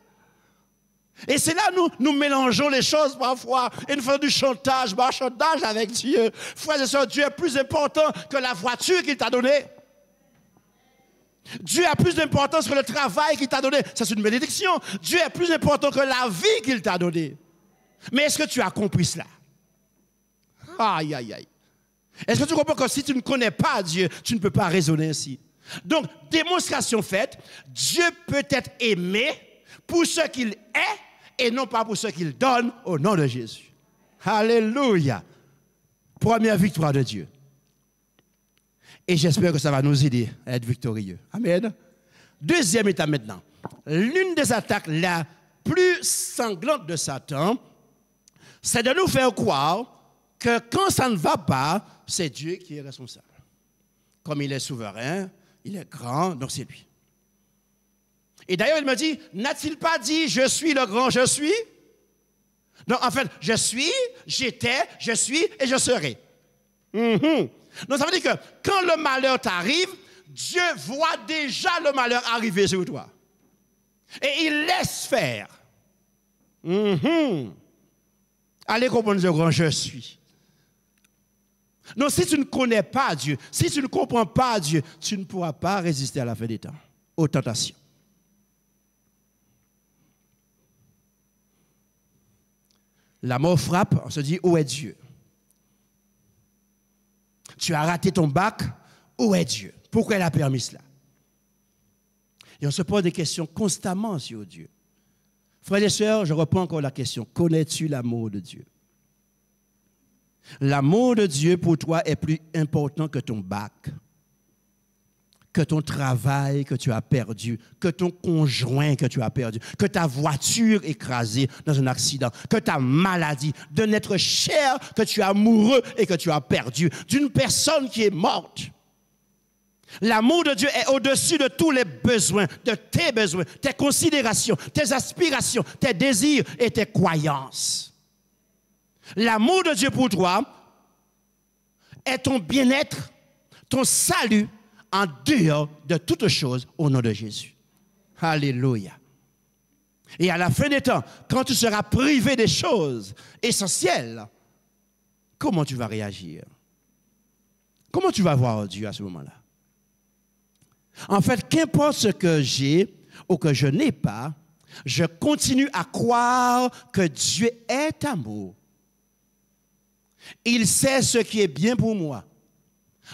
Et c'est là nous mélangeons les choses parfois et nous faisons du chantage avec Dieu. Frères et sœurs, Dieu est plus important que la voiture qu'il t'a donnée. Dieu a plus d'importance que le travail qu'il t'a donné. Ça, c'est une bénédiction. Dieu est plus important que la vie qu'il t'a donnée. Mais est-ce que tu as compris cela? Aïe, aïe, aïe. Est-ce que tu comprends que si tu ne connais pas Dieu, tu ne peux pas raisonner ainsi? Donc, démonstration faite, Dieu peut être aimé pour ce qu'il est et non pas pour ce qu'il donne au nom de Jésus. Alléluia. Première victoire de Dieu. Et j'espère que ça va nous aider à être victorieux. Amen. Deuxième étape maintenant. L'une des attaques la plus sanglante de Satan, c'est de nous faire croire que quand ça ne va pas, c'est Dieu qui est responsable. Comme il est souverain, il est grand, donc c'est lui. Et d'ailleurs, il me dit, n'a-t-il pas dit, je suis le grand, je suis? Non, en fait, je suis, j'étais, je suis et je serai. Donc ça veut dire que quand le malheur t'arrive, Dieu voit déjà le malheur arriver sur toi. Et il laisse faire. Allez comprendre ce grand je suis. Donc si tu ne connais pas Dieu, si tu ne comprends pas Dieu, tu ne pourras pas résister à la fin des temps, aux tentations. La mort frappe, on se dit, où est Dieu? Tu as raté ton bac, où est Dieu? Pourquoi il a permis cela? Et on se pose des questions constamment sur Dieu. Frères et sœurs, je reprends encore la question. Connais-tu l'amour de Dieu? L'amour de Dieu pour toi est plus important que ton bac, que ton travail que tu as perdu, que ton conjoint que tu as perdu, que ta voiture écrasée dans un accident, que ta maladie, d'un être cher que tu es amoureux et que tu as perdu, d'une personne qui est morte. L'amour de Dieu est au-dessus de tous les besoins, de tes besoins, tes considérations, tes aspirations, tes désirs et tes croyances. L'amour de Dieu pour toi est ton bien-être, ton salut, en dehors de toutes choses au nom de Jésus. Alléluia. Et à la fin des temps, quand tu seras privé des choses essentielles, comment tu vas réagir? Comment tu vas voir Dieu à ce moment-là? En fait, qu'importe ce que j'ai ou que je n'ai pas, je continue à croire que Dieu est amour. Il sait ce qui est bien pour moi.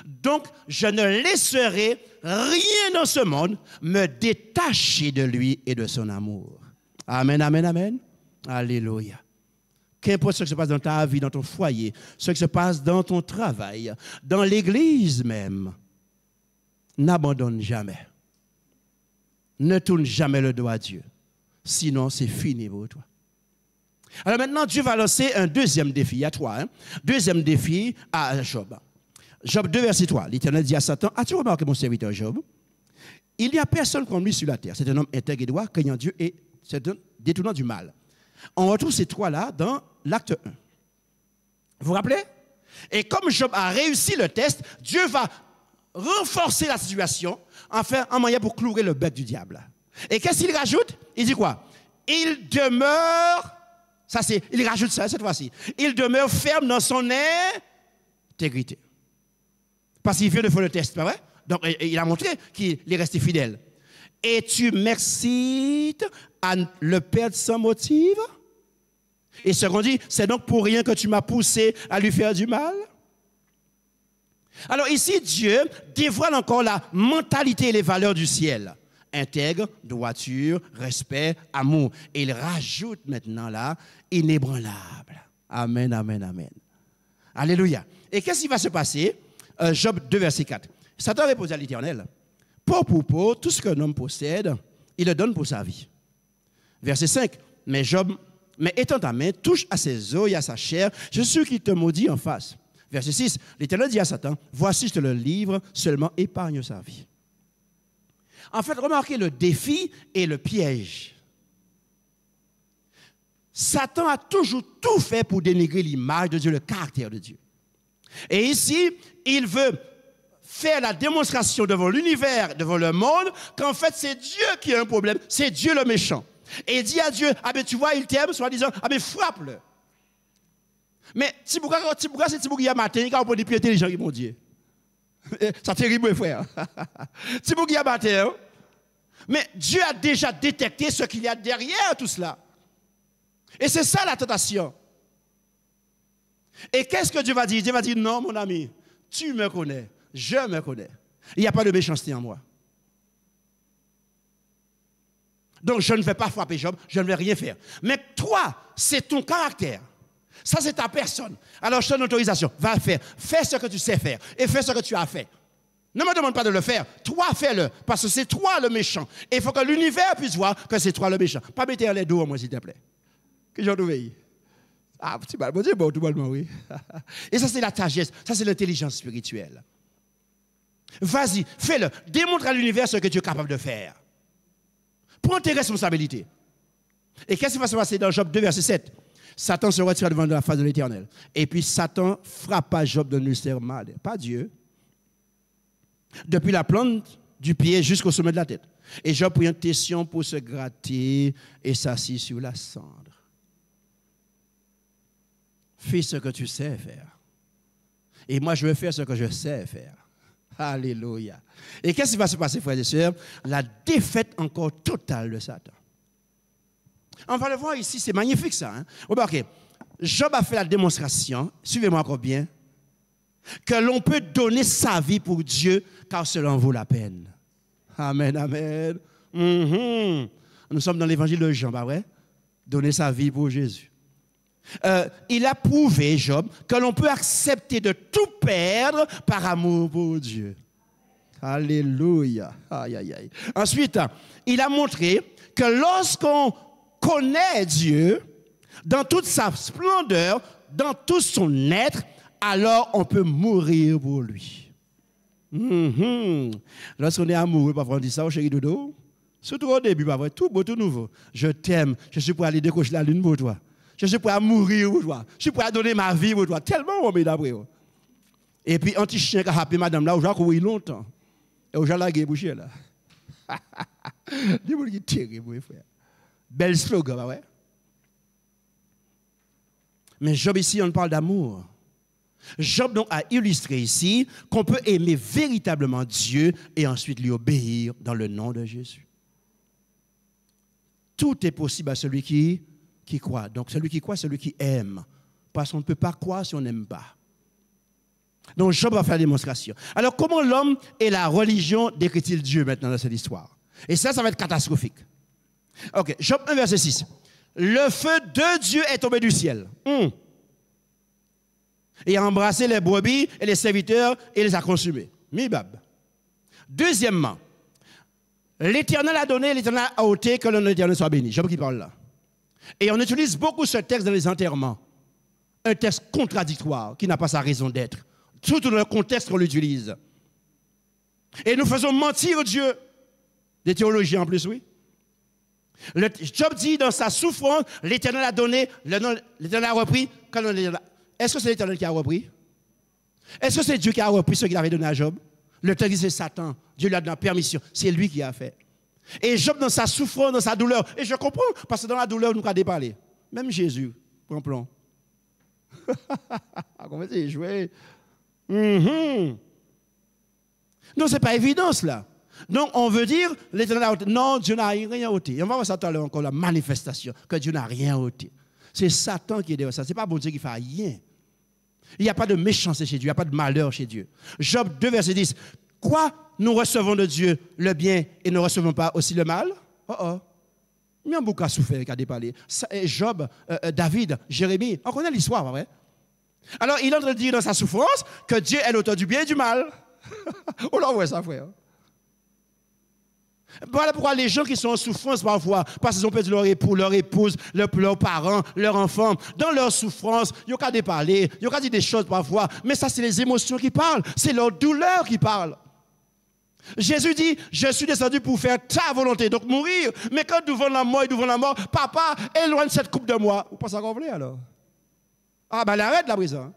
Donc, je ne laisserai rien dans ce monde me détacher de lui et de son amour. Amen, amen, amen. Alléluia. Qu'importe ce qui se passe dans ta vie, dans ton foyer, ce qui se passe dans ton travail, dans l'église même, n'abandonne jamais. Ne tourne jamais le dos à Dieu. Sinon, c'est fini pour toi. Alors maintenant, Dieu va lancer un deuxième défi. Il y a trois. Deuxième défi à Job. Job 2, verset 3. L'Éternel dit à Satan, as-tu remarqué mon serviteur Job? Il n'y a personne comme lui sur la terre. C'est un homme intègre et droit, craignant Dieu et détournant du mal. On retrouve ces trois-là dans l'acte 1. Vous vous rappelez? Et comme Job a réussi le test, Dieu va renforcer la situation en moyen pour clouer le bec du diable. Et qu'est-ce qu'il rajoute? Il dit quoi? Il demeure, il rajoute ça cette fois-ci, il demeure ferme dans son intégrité. Parce qu'il vient de faire le test, pas vrai? Donc, il a montré qu'il est resté fidèle. Et tu m'excites à le perdre sans motif? Et second dit, c'est donc pour rien que tu m'as poussé à lui faire du mal? Alors ici, Dieu dévoile encore la mentalité et les valeurs du ciel. Intègre, droiture, respect, amour. Et il rajoute maintenant là, inébranlable. Amen, amen, amen. Alléluia. Et qu'est-ce qui va se passer? Job 2, verset 4. Satan répondit à l'Éternel, pour tout ce qu'un homme possède, il le donne pour sa vie. Verset 5. Mais étends ta main, touche à ses os et à sa chair, je suis qui te maudit en face. Verset 6. L'Éternel dit à Satan, voici je te le livre, seulement épargne sa vie. En fait, remarquez le défi et le piège. Satan a toujours tout fait pour dénigrer l'image de Dieu, le caractère de Dieu. Et ici, il veut faire la démonstration devant l'univers, devant le monde, qu'en fait, c'est Dieu qui a un problème, c'est Dieu le méchant. Et il dit à Dieu, ah ben tu vois, il t'aime, soit disant, ah ben frappe-le. Mais si vous c'est Tibouga a matin, il y a des plus intelligents qui m'ont dit. Ça terrible, frère. Tibouga a matin, mais Dieu a déjà détecté ce qu'il y a derrière tout cela. Et c'est ça la tentation. Et qu'est-ce que Dieu va dire? Dieu va dire, non, mon ami, tu me connais, je me connais. Il n'y a pas de méchanceté en moi. Donc, je ne vais pas frapper Job, je ne vais rien faire. Mais toi, c'est ton caractère. Ça, c'est ta personne. Alors, je te donne l'autorisation. Va faire. Fais ce que tu sais faire et fais ce que tu as fait. Ne me demande pas de le faire. Toi, fais-le. Parce que c'est toi le méchant. Et il faut que l'univers puisse voir que c'est toi le méchant. Pas mettre les dos, moi, s'il te plaît. Que j'en obéis. Ah, petit mal, bon Dieu, bon, tout bonnement, oui. Et ça, c'est la sagesse. Ça, c'est l'intelligence spirituelle. Vas-y, fais-le. Démontre à l'univers ce que tu es capable de faire. Prends tes responsabilités. Et qu'est-ce qui va se passer dans Job 2, verset 7? Satan se retira devant la face de l'Éternel. Et puis Satan frappa Job d'un ulcère mal. Pas Dieu. Depuis la plante du pied jusqu'au sommet de la tête. Et Job prit une tesson pour se gratter et s'assit sur la cendre. Fais ce que tu sais faire. Et moi, je vais faire ce que je sais faire. Alléluia. Et qu'est-ce qui va se passer, frères et sœurs? La défaite encore totale de Satan. On va le voir ici, c'est magnifique ça. Remarquez, Job a fait la démonstration, suivez-moi encore bien, que l'on peut donner sa vie pour Dieu, car cela en vaut la peine. Amen, amen. Nous sommes dans l'évangile de Jean, pas vrai? Donner sa vie pour Jésus. Il a prouvé, Job, que l'on peut accepter de tout perdre par amour pour Dieu. Alléluia. Aïe, aïe, aïe. Ensuite, il a montré que lorsqu'on connaît Dieu, dans toute sa splendeur, dans tout son être, alors on peut mourir pour lui. Lorsqu'on est amoureux, parfois on dit ça au chéri dodo. Surtout au début, parfois, tout beau, tout nouveau. Je t'aime, je suis prêt à aller décocher la lune pour toi. Je suis prêt à mourir pour toi. Je suis prêt à donner ma vie pour toi. Tellement on met d'après. Et puis, un petit chien qui a happé madame là, où j'ai couru longtemps. Et où j'ai lagué bouché là. Dis-moi qui est terrible, frère. Bel slogan, bah ouais. Mais Job ici, on parle d'amour. Job donc a illustré ici qu'on peut aimer véritablement Dieu et ensuite lui obéir dans le nom de Jésus. Tout est possible à celui qui croit. Donc celui qui croit, celui qui aime. Parce qu'on ne peut pas croire si on n'aime pas. Donc Job va faire la démonstration. Alors comment l'homme et la religion décrit-il Dieu maintenant dans cette histoire? Et ça va être catastrophique. Ok, Job 1, verset 6. Le feu de Dieu est tombé du ciel. Et a embrassé les brebis et les serviteurs et les a consumés. Mibab. Deuxièmement, l'Éternel a donné, l'Éternel a ôté, que l'Éternel soit béni. Job qui parle là. Et on utilise beaucoup ce texte dans les enterrements. Un texte contradictoire qui n'a pas sa raison d'être. Surtout dans le contexte qu'on l'utilise. Et nous faisons mentir Dieu. Des théologiens en plus, oui. Job dit dans sa souffrance, l'Éternel a donné, l'Éternel a repris. Est-ce que c'est l'Éternel qui a repris? Est-ce que c'est Dieu qui a repris ce qu'il avait donné à Job? Le texte dit c'est Satan. Dieu lui a donné la permission. C'est lui qui a fait. Et Job dans sa souffrance, dans sa douleur. Et je comprends, parce que dans la douleur, nous avons parlé. Même Jésus, prend plan. Comment c'est joué? Non, ce n'est pas évident cela. Donc, on veut dire, l'Éternel a ôté. Non, Dieu n'a rien ôté. Et on va voir ça tout à l'heure encore, la manifestation, que Dieu n'a rien ôté. C'est Satan qui est derrière ça. Ce n'est pas bon Dieu qui fait rien. Il n'y a pas de méchanceté chez Dieu, il n'y a pas de malheur chez Dieu. Job 2, verset 10. Quoi nous recevons de Dieu le bien et ne recevons pas aussi le mal? Il y a beaucoup à souffrir qui a déparlé. Job, David, Jérémie, on connaît l'histoire, pas vrai? Alors, il est en train de dire dans sa souffrance que Dieu est l'auteur du bien et du mal. On l'envoie ça, frère. Voilà pourquoi les gens qui sont en souffrance parfois, parce qu'ils ont perdu leur époux, leur épouse, leurs parents, leurs enfants, dans leur souffrance, ils n'ont qu'à déparler, ils n'ont qu'à dire des choses parfois, mais ça c'est les émotions qui parlent, c'est leur douleur qui parle. Jésus dit, je suis descendu pour faire ta volonté, donc mourir, mais quand devant la mort, papa, éloigne cette coupe de moi. Vous pensez qu'on voulait alors? Ah ben arrête la prison.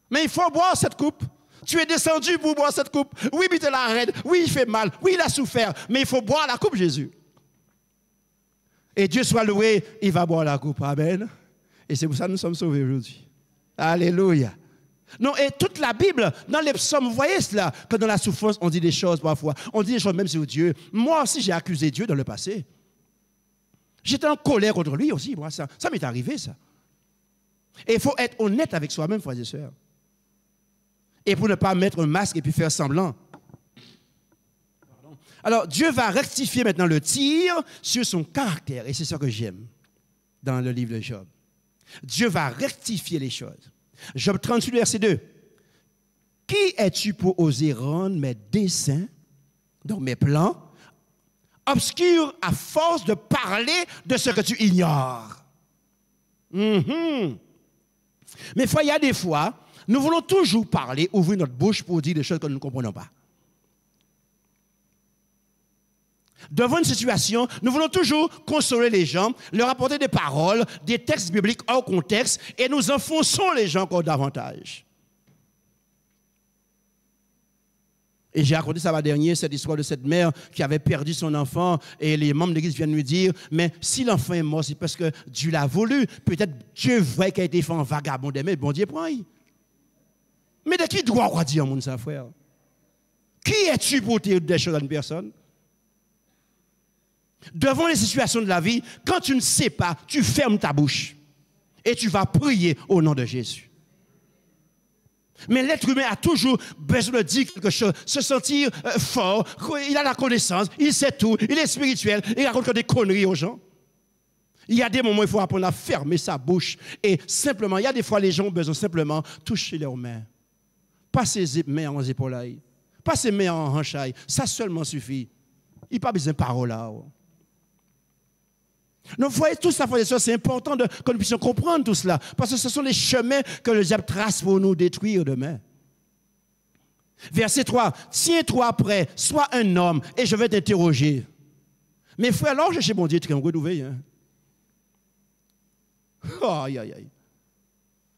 Mais il faut boire cette coupe. Tu es descendu pour boire cette coupe. Oui, mais tu la raide. Oui, il fait mal. Oui, il a souffert. Mais il faut boire la coupe, Jésus. Et Dieu soit loué, il va boire la coupe. Amen. Et c'est pour ça que nous sommes sauvés aujourd'hui. Alléluia. Non, et toute la Bible, dans les psaumes, vous voyez cela, que dans la souffrance, on dit des choses parfois. On dit des choses même sur Dieu. Moi aussi, j'ai accusé Dieu dans le passé. J'étais en colère contre lui aussi. Moi, ça m'est arrivé, ça. Et il faut être honnête avec soi-même, frères et sœurs. Et pour ne pas mettre un masque et puis faire semblant. Alors, Dieu va rectifier maintenant le tir sur son caractère. Et c'est ça que j'aime dans le livre de Job. Dieu va rectifier les choses. Job 38, verset 2. Qui es-tu pour oser rendre mes desseins, donc mes plans, obscurs à force de parler de ce que tu ignores? Mais il y a des fois, nous voulons toujours parler, ouvrir notre bouche pour dire des choses que nous ne comprenons pas. Devant une situation, nous voulons toujours consoler les gens, leur apporter des paroles, des textes bibliques hors contexte, et nous enfonçons les gens encore davantage. Et j'ai raconté ça dernier, cette histoire de cette mère qui avait perdu son enfant, et les membres de l'église viennent lui dire, mais si l'enfant est mort, c'est parce que Dieu l'a voulu. Peut-être Dieu voit qu'il a été fait en vagabond, mais bon Dieu prend-il. Mais de qui doit quoi dire, mon frère? Qui es-tu pour dire des choses à une personne? Devant les situations de la vie, quand tu ne sais pas, tu fermes ta bouche et tu vas prier au nom de Jésus. Mais l'être humain a toujours besoin de dire quelque chose, se sentir fort, il a la connaissance, il sait tout, il est spirituel, il raconte des conneries aux gens. Il y a des moments où il faut apprendre à fermer sa bouche. Et simplement, il y a des fois, les gens ont besoin simplement toucher leurs mains. Pas ses mains en épaules, pas ses mains en hanches, ça seulement suffit. Il n'y a pas besoin de paroles là. Donc, vous voyez, tout ça, c'est important que nous puissions comprendre tout cela. Parce que ce sont les chemins que le diable trace pour nous détruire demain. Verset 3. Tiens-toi prêt, sois un homme, et je vais t'interroger. Mes frères, alors, je chez mon Dieu, tu es renouvelé. Aïe, aïe, aïe.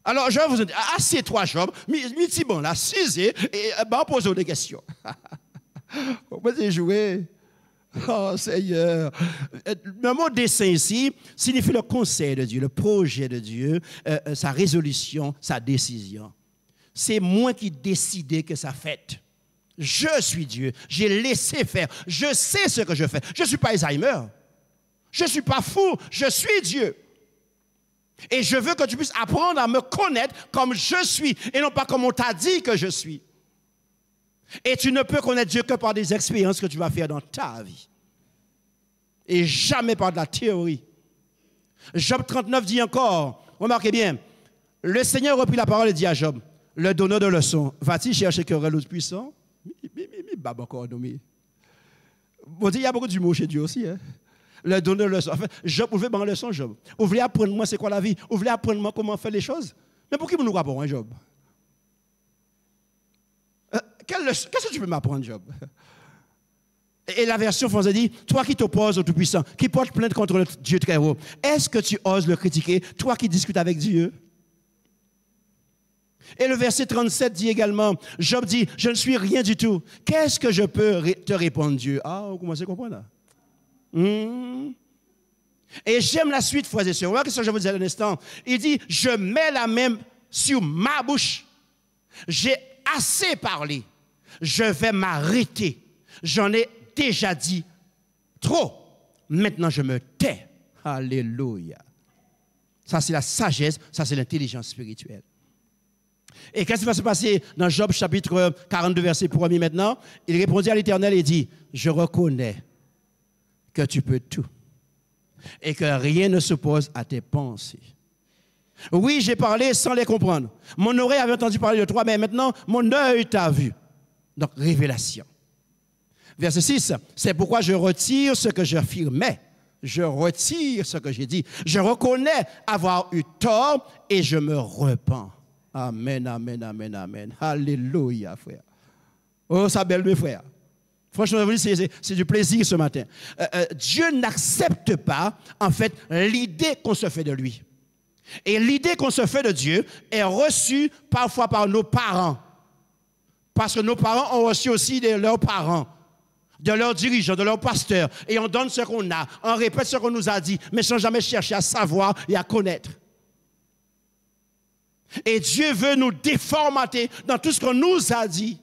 Alors, je vais vous dire, assieds-toi, Job, midi bon, là, 6 et pose des questions. On peut jouer. Oh Seigneur. Le mot dessein ici signifie le conseil de Dieu, le projet de Dieu, sa résolution, sa décision. C'est moi qui décidais que ça fait. Je suis Dieu. J'ai laissé faire. Je sais ce que je fais. Je ne suis pas Alzheimer. Je ne suis pas fou. Je suis Dieu. Et je veux que tu puisses apprendre à me connaître comme je suis et non pas comme on t'a dit que je suis. Et tu ne peux connaître Dieu que par des expériences que tu vas faire dans ta vie. Et jamais par de la théorie. Job 39 dit encore, remarquez bien, le Seigneur reprit la parole et dit à Job, le donneur de leçons, va-t-il chercher querelle l'autre puissant? Bon, il y a beaucoup d'humour chez Dieu aussi. Hein? Le donneur de leçons. Enfin, Job, vous voulez prendre leçon, Job. Vous voulez apprendre moi c'est quoi la vie? Vous voulez apprendre moi comment faire les choses? Mais pour qui vous nous rappelez, hein, Job? Qu'est-ce que tu peux m'apprendre, Job? Et la version française dit, toi qui t'opposes au Tout-Puissant, qui porte plainte contre le Dieu très haut, est-ce que tu oses le critiquer, toi qui discutes avec Dieu? Et le verset 37 dit également, Job dit, je ne suis rien du tout. Qu'est-ce que je peux te répondre, Dieu? Ah, vous commencez à comprendre là? Et j'aime la suite, frères et sœurs. Voilà ce que je vous disais un instant. Il dit, je mets la main sur ma bouche. J'ai assez parlé. Je vais m'arrêter. J'en ai déjà dit trop. Maintenant, je me tais. Alléluia. Ça, c'est la sagesse. Ça, c'est l'intelligence spirituelle. Et qu'est-ce qui va se passer dans Job chapitre 42, verset 1er maintenant? Il répondit à l'Éternel et dit, je reconnais que tu peux tout et que rien ne s'oppose à tes pensées. Oui, j'ai parlé sans les comprendre. Mon oreille avait entendu parler de toi, mais maintenant, mon œil t'a vu. Donc, révélation. Verset 6, c'est pourquoi je retire ce que j'affirmais. Je retire ce que j'ai dit. Je reconnais avoir eu tort et je me repens. Amen, amen, amen, amen. Alléluia, frère. Oh, ça belle, mes frères. Franchement, c'est du plaisir ce matin. Dieu n'accepte pas, en fait, l'idée qu'on se fait de lui. Et l'idée qu'on se fait de Dieu est reçue parfois par nos parents. Parce que nos parents ont reçu aussi de leurs parents, de leurs dirigeants, de leurs pasteurs. Et on donne ce qu'on a, on répète ce qu'on nous a dit, mais sans jamais chercher à savoir et à connaître. Et Dieu veut nous déformater dans tout ce qu'on nous a dit.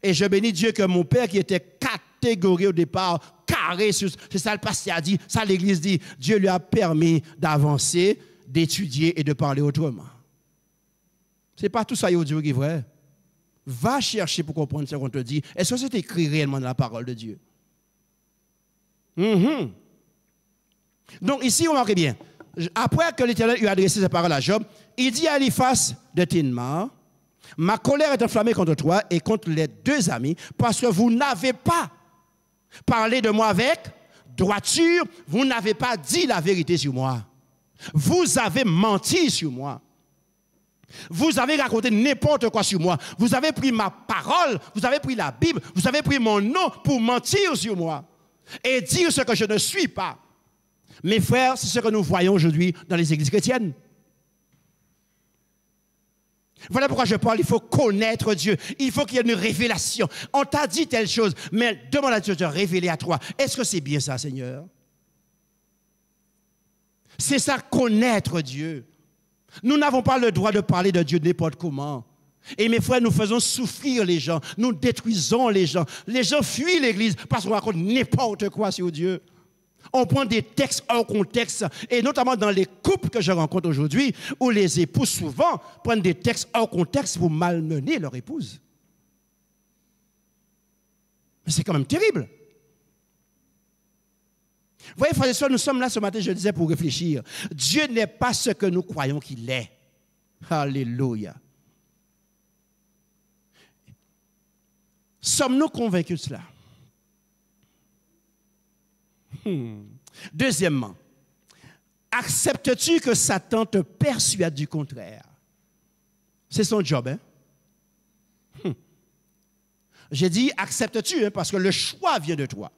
Et je bénis Dieu que mon père qui était catégorique au départ, carré, c'est ça le pasteur a dit, ça l'église dit, Dieu lui a permis d'avancer, d'étudier et de parler autrement. Ce n'est pas tout ça qui est vrai. Va chercher pour comprendre ce qu'on te dit. Est-ce que c'est écrit réellement dans la parole de Dieu? Donc ici, remarquez bien, après que l'Éternel lui a adressé ses paroles à Job, il dit à Eliphaz de Théman, ma colère est enflammée contre toi et contre les deux amis, parce que vous n'avez pas parlé de moi avec droiture, vous n'avez pas dit la vérité sur moi. Vous avez menti sur moi. Vous avez raconté n'importe quoi sur moi. Vous avez pris ma parole, vous avez pris la Bible, vous avez pris mon nom pour mentir sur moi et dire ce que je ne suis pas. Mes frères, c'est ce que nous voyons aujourd'hui dans les églises chrétiennes. Voilà pourquoi je parle, il faut connaître Dieu. Il faut qu'il y ait une révélation. On t'a dit telle chose, mais demande à Dieu de révéler à toi. Est-ce que c'est bien ça, Seigneur? C'est ça, connaître Dieu. Nous n'avons pas le droit de parler de Dieu n'importe comment. Et mes frères, nous faisons souffrir les gens. Nous détruisons les gens. Les gens fuient l'église parce qu'on raconte n'importe quoi sur Dieu. On prend des textes hors contexte, et notamment dans les couples que je rencontre aujourd'hui, où les époux souvent prennent des textes hors contexte pour malmener leur épouse. Mais c'est quand même terrible. Vous voyez, frères et sœurs, nous sommes là ce matin, je disais, pour réfléchir. Dieu n'est pas ce que nous croyons qu'il est. Alléluia. Sommes-nous convaincus de cela? Deuxièmement, acceptes-tu que Satan te persuade du contraire? C'est son job, hein? J'ai dit acceptes-tu, hein, parce que le choix vient de toi.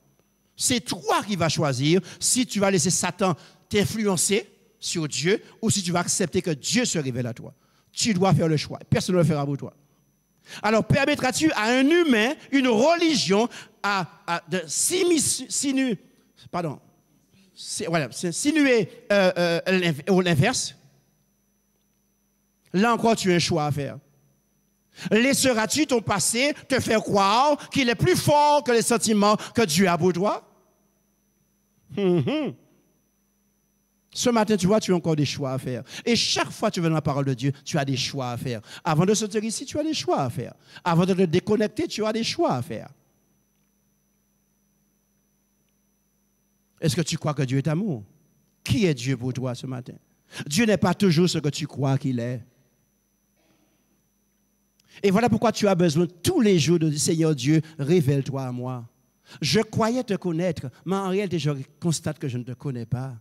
C'est toi qui vas choisir si tu vas laisser Satan t'influencer sur Dieu ou si tu vas accepter que Dieu se révèle à toi. Tu dois faire le choix. Personne ne le fera pour toi. Alors, permettras-tu à un humain, une religion, de sinuer l'inverse? Là encore, tu as un choix à faire. Laisseras-tu ton passé te faire croire qu'il est plus fort que les sentiments que Dieu a pour toi? Ce matin, tu vois, tu as encore des choix à faire. Et chaque fois que tu veux dans la parole de Dieu, tu as des choix à faire. Avant de sortir ici, tu as des choix à faire. Avant de te déconnecter, tu as des choix à faire. Est-ce que tu crois que Dieu est amour? Qui est Dieu pour toi ce matin? Dieu n'est pas toujours ce que tu crois qu'il est. Et voilà pourquoi tu as besoin tous les jours de dire, Seigneur Dieu, révèle-toi à moi. Je croyais te connaître, mais en réalité, je constate que je ne te connais pas.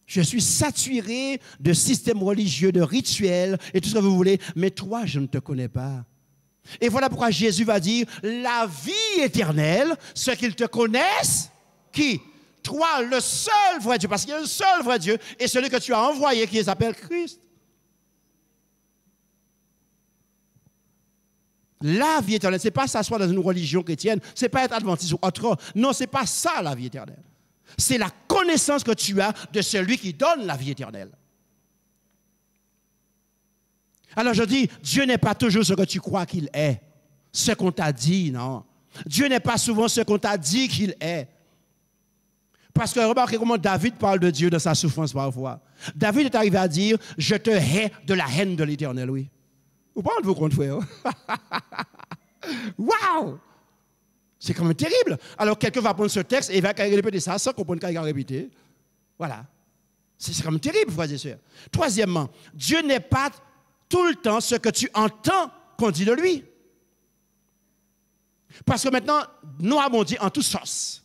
Je suis saturé de systèmes religieux, de rituels et tout ce que vous voulez, mais toi, je ne te connais pas. Et voilà pourquoi Jésus va dire, la vie éternelle, ceux qu'ils te connaissent, qui? Toi, le seul vrai Dieu, parce qu'il y a un seul vrai Dieu, et celui que tu as envoyé, qui s'appelle Christ. La vie éternelle, ce n'est pas s'asseoir dans une religion chrétienne, ce n'est pas être adventiste ou autre. Non, ce n'est pas ça la vie éternelle. C'est la connaissance que tu as de celui qui donne la vie éternelle. Alors je dis, Dieu n'est pas toujours ce que tu crois qu'il est, ce qu'on t'a dit, non. Dieu n'est pas souvent ce qu'on t'a dit qu'il est. Parce que remarquez comment David parle de Dieu dans sa souffrance parfois. David est arrivé à dire, je te hais de la haine de l'Éternel, oui. Vous vous rendez compte, frère? Waouh! C'est quand même terrible. Alors, quelqu'un va prendre ce texte et il va répéter ça sans comprendre qu'il a répété. Voilà. C'est quand même terrible, frères et sœurs. Troisièmement, Dieu n'est pas tout le temps ce que tu entends qu'on dit de lui. Parce que maintenant, nous avons dit en toute sauce.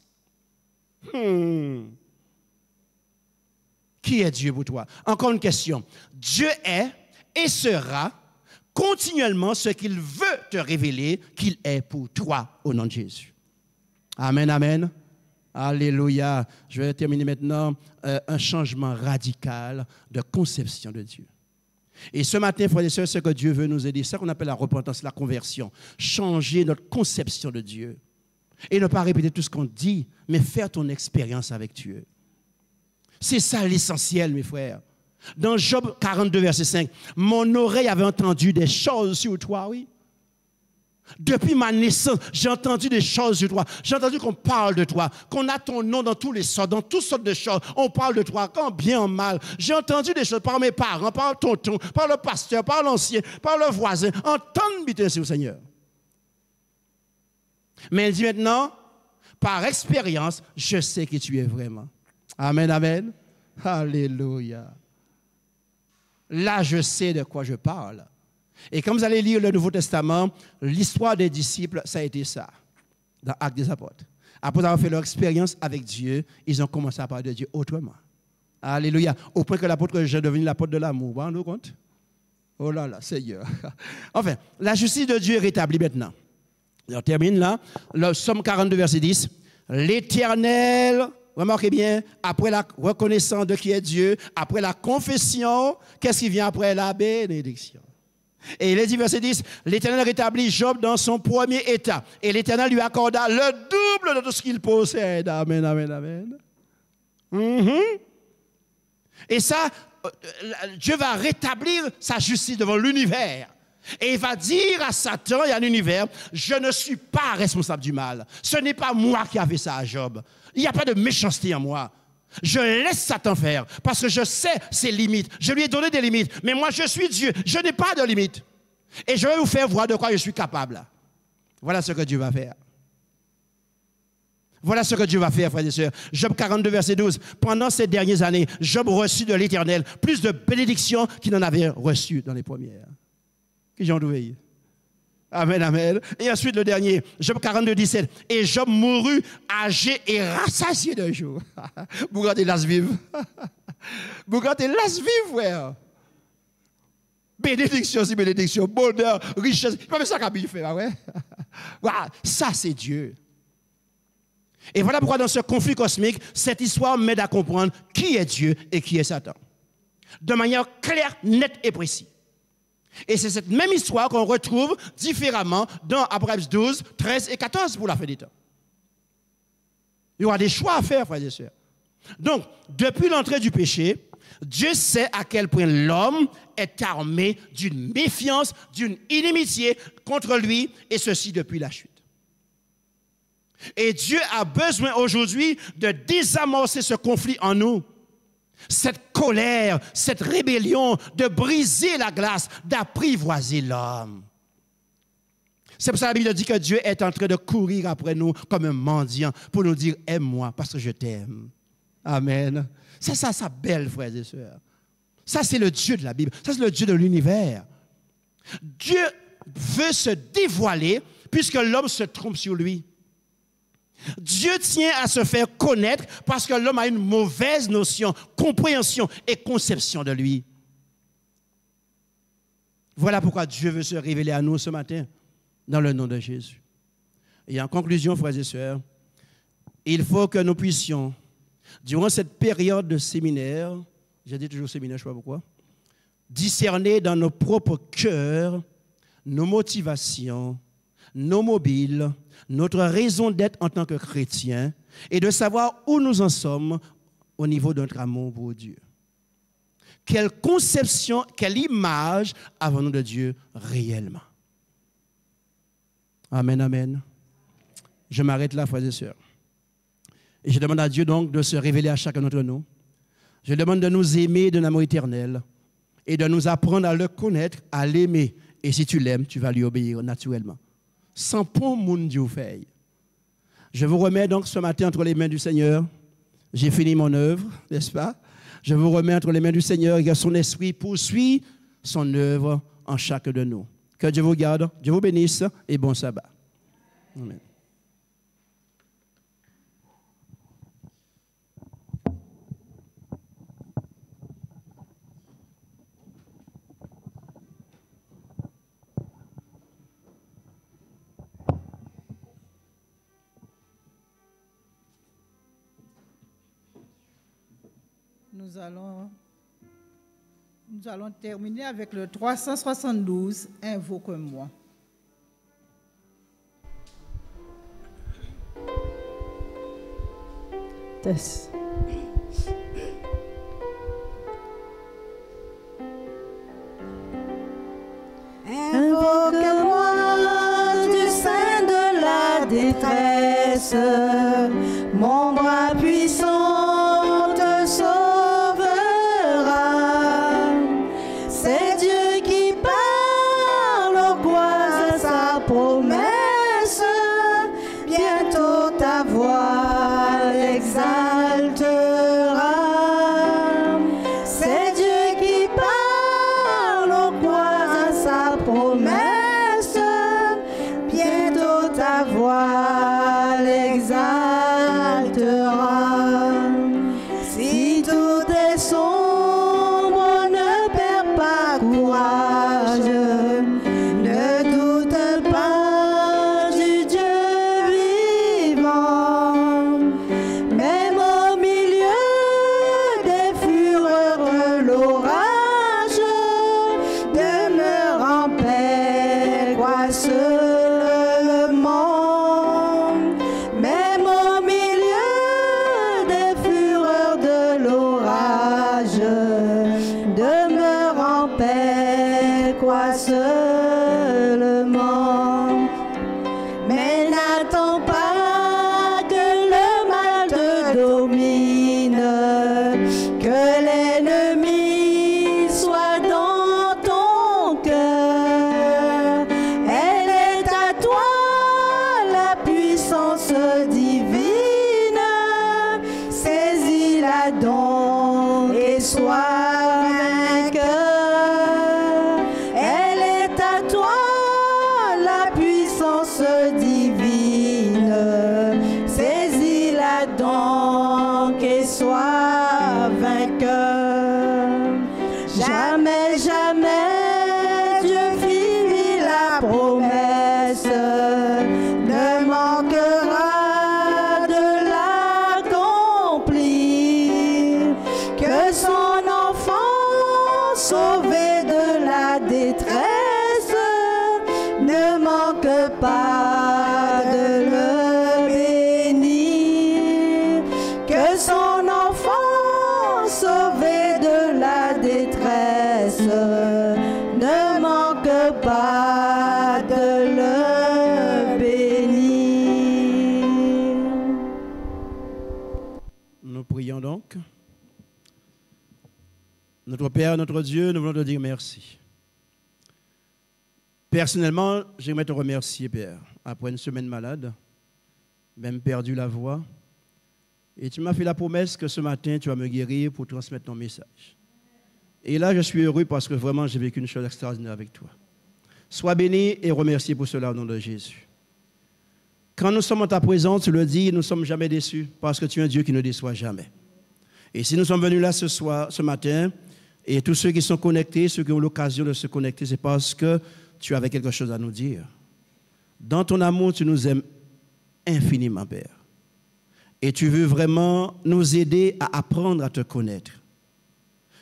Qui est Dieu pour toi? Encore une question. Dieu est et sera continuellement ce qu'il veut te révéler qu'il est pour toi au nom de Jésus. Amen, amen. Alléluia. Je vais terminer maintenant un changement radical de conception de Dieu. Et ce matin, frères et sœurs, ce que Dieu veut nous aider, c'est ce qu'on appelle la repentance, la conversion. Changer notre conception de Dieu. Et ne pas répéter tout ce qu'on dit, mais faire ton expérience avec Dieu. C'est ça l'essentiel, mes frères. Dans Job 42, verset 5, mon oreille avait entendu des choses sur toi, oui. Depuis ma naissance, j'ai entendu des choses sur toi. J'ai entendu qu'on parle de toi, qu'on a ton nom dans tous les sortes, dans toutes sortes de choses. On parle de toi, en bien, en mal. J'ai entendu des choses par mes parents, par tonton, par le pasteur, par l'ancien, par le voisin. Entendre biter sur le Seigneur. Mais il dit maintenant, par expérience, je sais qui tu es vraiment. Amen, amen. Alléluia. Là, je sais de quoi je parle. Et quand vous allez lire le Nouveau Testament, l'histoire des disciples, ça a été ça, dans Actes des Apôtres. Après avoir fait leur expérience avec Dieu, ils ont commencé à parler de Dieu autrement. Alléluia. Au point que l'apôtre est devenu l'apôtre de l'amour. Vous vous rendez compte? Oh là là, Seigneur. Enfin, la justice de Dieu est rétablie maintenant. On termine là. Le Psaume 42, verset 10. L'Éternel... Remarquez bien, après la reconnaissance de qui est Dieu, après la confession, qu'est-ce qui vient après la bénédiction? Et il est dit, verset 10, l'Éternel rétablit Job dans son premier état. Et l'Éternel lui accorda le double de tout ce qu'il possède. Amen, amen, amen. Et ça, Dieu va rétablir sa justice devant l'univers. Et il va dire à Satan et à l'univers, je ne suis pas responsable du mal. Ce n'est pas moi qui ai fait ça à Job. Il n'y a pas de méchanceté en moi. Je laisse Satan faire parce que je sais ses limites. Je lui ai donné des limites. Mais moi, je suis Dieu. Je n'ai pas de limites. Et je vais vous faire voir de quoi je suis capable. Voilà ce que Dieu va faire. Voilà ce que Dieu va faire, frères et sœurs. Job 42, verset 12. Pendant ces dernières années, Job reçut de l'Éternel plus de bénédictions qu'il n'en avait reçu dans les premières. Que j'en dois. Amen, amen. Et ensuite le dernier, Job 42, 17. Et Job mourut âgé et rassasié d'un jour. Vous regardez l'as vivre. Vous regardez l'as vivre, frère. Bénédiction, c'est bénédiction. Bonheur, richesse. C'est pas ça qu'il fait, ouais. Voilà, ça c'est Dieu. Et voilà pourquoi dans ce conflit cosmique, cette histoire m'aide à comprendre qui est Dieu et qui est Satan. De manière claire, nette et précise. Et c'est cette même histoire qu'on retrouve différemment dans Apocalypse 12, 13 et 14 pour la fin des temps. Il y aura des choix à faire, frères et sœurs. Donc, depuis l'entrée du péché, Dieu sait à quel point l'homme est armé d'une méfiance, d'une inimitié contre lui, et ceci depuis la chute. Et Dieu a besoin aujourd'hui de désamorcer ce conflit en nous. Cette colère, cette rébellion, de briser la glace, d'apprivoiser l'homme. C'est pour ça que la Bible dit que Dieu est en train de courir après nous comme un mendiant pour nous dire « aime-moi parce que je t'aime ». Amen. C'est ça, belle, frères et sœurs. Ça, c'est le Dieu de la Bible. Ça, c'est le Dieu de l'univers. Dieu veut se dévoiler puisque l'homme se trompe sur lui. Dieu tient à se faire connaître parce que l'homme a une mauvaise notion, compréhension et conception de lui. Voilà pourquoi Dieu veut se révéler à nous ce matin, dans le nom de Jésus. Et en conclusion, frères et sœurs, il faut que nous puissions, durant cette période de séminaire, j'ai dit toujours séminaire, je ne sais pas pourquoi, discerner dans nos propres cœurs nos motivations, nos mobiles, notre raison d'être en tant que chrétien et de savoir où nous en sommes au niveau de notre amour pour Dieu. Quelle conception, quelle image avons-nous de Dieu réellement? Amen, amen. Je m'arrête là, frères et sœurs. Et je demande à Dieu donc de se révéler à chacun d'entre nous. Je demande de nous aimer d'un amour éternel et de nous apprendre à le connaître, à l'aimer. Et si tu l'aimes, tu vas lui obéir naturellement. Sans pont, moun Dieu fait. Je vous remets donc ce matin entre les mains du Seigneur. J'ai fini mon œuvre, n'est-ce pas? Je vous remets entre les mains du Seigneur et que son esprit poursuit son œuvre en chacun de nous. Que Dieu vous garde, Dieu vous bénisse et bon sabbat. Amen. Nous allons terminer avec le 372, Invoque-moi. Tess. Invoque-moi du sein de la détresse, mon bras puissant te sauvera. C'est Dieu qui parle, crois à sa promesse, bientôt ta voix l'exaltera. C'est Dieu qui parle, crois à sa promesse, bientôt ta voix l'exaltera. Si tout est sombre, ne perds pas courage, ne doute pas du Dieu vivant. Même au milieu des fureurs, l'orage, demeure en paix, crois seulement. Même au milieu des fureurs de l'orage, demeure en paix, crois seulement. jamais, jamais, Dieu fit la promesse, ne manquera de l'accomplir, que son enfant sauvé de la détresse ne manque pas de le bénir, que son enfant sauvé de la détresse ne manque pas de le bénir. Nous prions donc. Notre Père, notre Dieu, nous voulons te dire merci. Personnellement, j'aimerais te remercier, Père. Après une semaine malade, même perdu la voix, et tu m'as fait la promesse que ce matin, tu vas me guérir pour transmettre ton message. Et là, je suis heureux parce que vraiment, j'ai vécu une chose extraordinaire avec toi. Sois béni et remercié pour cela au nom de Jésus. Quand nous sommes en ta présence, tu le dis, nous ne sommes jamais déçus parce que tu es un Dieu qui ne déçoit jamais. Et si nous sommes venus là ce matin, et tous ceux qui sont connectés, ceux qui ont l'occasion de se connecter, c'est parce que tu avais quelque chose à nous dire. Dans ton amour, tu nous aimes infiniment, Père. Et tu veux vraiment nous aider à apprendre à te connaître.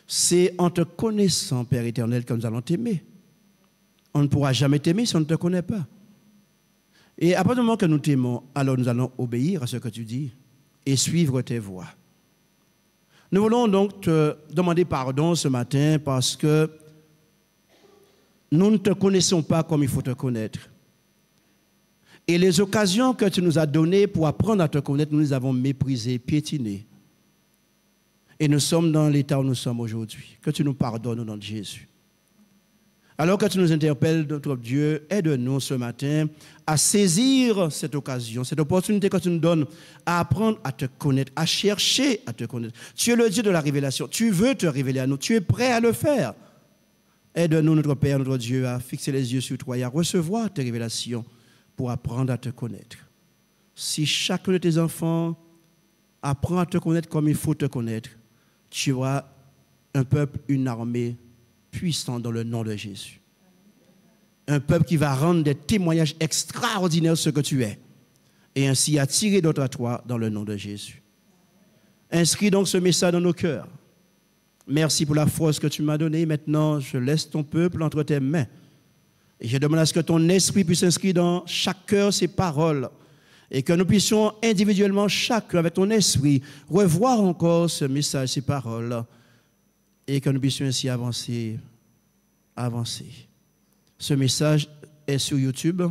C'est en te connaissant, Père éternel, que nous allons t'aimer. On ne pourra jamais t'aimer si on ne te connaît pas. Et à partir du moment que nous t'aimons, alors nous allons obéir à ce que tu dis et suivre tes voies. Nous voulons donc te demander pardon ce matin parce que nous ne te connaissons pas comme il faut te connaître. Et les occasions que tu nous as données pour apprendre à te connaître, nous les avons méprisées, piétinées. Et nous sommes dans l'état où nous sommes aujourd'hui. Que tu nous pardonnes au nom de Jésus. Alors que tu nous interpelles, notre Dieu, aide-nous ce matin à saisir cette occasion, cette opportunité que tu nous donnes à apprendre à te connaître, à chercher à te connaître. Tu es le Dieu de la révélation. Tu veux te révéler à nous. Tu es prêt à le faire. Aide-nous, notre Père, notre Dieu, à fixer les yeux sur toi et à recevoir tes révélations pour apprendre à te connaître. Si chacun de tes enfants apprend à te connaître comme il faut te connaître, tu auras un peuple, une armée puissant dans le nom de Jésus. Un peuple qui va rendre des témoignages extraordinaires de ce que tu es et ainsi attirer d'autres à toi dans le nom de Jésus. Inscris donc ce message dans nos cœurs. Merci pour la force que tu m'as donnée. Maintenant, je laisse ton peuple entre tes mains. Et je demande à ce que ton esprit puisse inscrire dans chaque cœur ces paroles et que nous puissions individuellement, chacun avec ton esprit, revoir encore ce message, ces paroles et que nous puissions ainsi avancer. Ce message est sur YouTube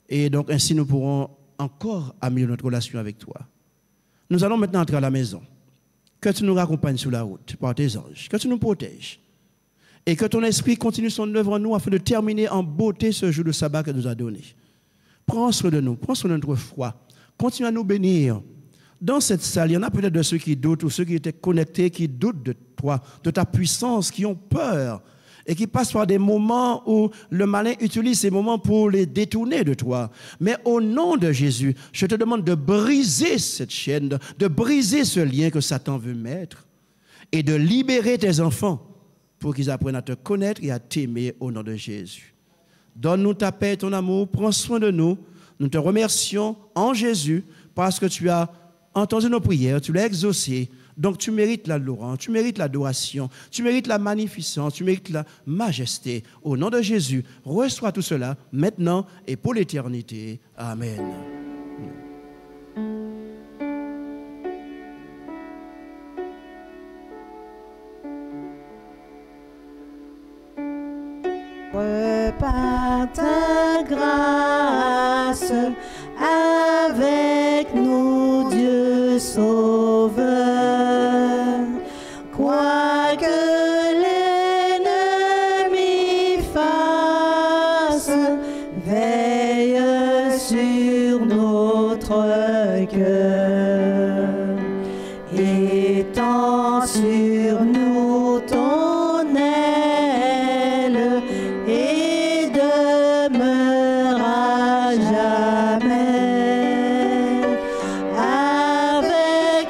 et donc ainsi nous pourrons encore améliorer notre relation avec toi. Nous allons maintenant entrer à la maison. Que tu nous raccompagnes sur la route par tes anges, que tu nous protèges et que ton esprit continue son œuvre en nous afin de terminer en beauté ce jour de sabbat que nous a donné. Prends soin de nous, prends soin de notre foi, continue à nous bénir. Dans cette salle, il y en a peut-être de ceux qui doutent ou ceux qui étaient connectés, qui doutent de toi, de ta puissance, qui ont peur et qui passent par des moments où le malin utilise ces moments pour les détourner de toi. Mais au nom de Jésus, je te demande de briser cette chaîne, de briser ce lien que Satan veut mettre et de libérer tes enfants pour qu'ils apprennent à te connaître et à t'aimer au nom de Jésus. Donne-nous ta paix et ton amour, prends soin de nous. Nous te remercions en Jésus parce que tu as entendu nos prières, tu l'as exaucé. Donc tu mérites la louange, tu mérites l'adoration, tu mérites la magnificence, tu mérites la majesté. Au nom de Jésus, reçois tout cela maintenant et pour l'éternité. Amen. Par ta grâce, avec nous, Dieu Sauveur, quoi que l'ennemi fasse, veille sur notre cœur, étends sur nous ton aile et demeure à jamais avec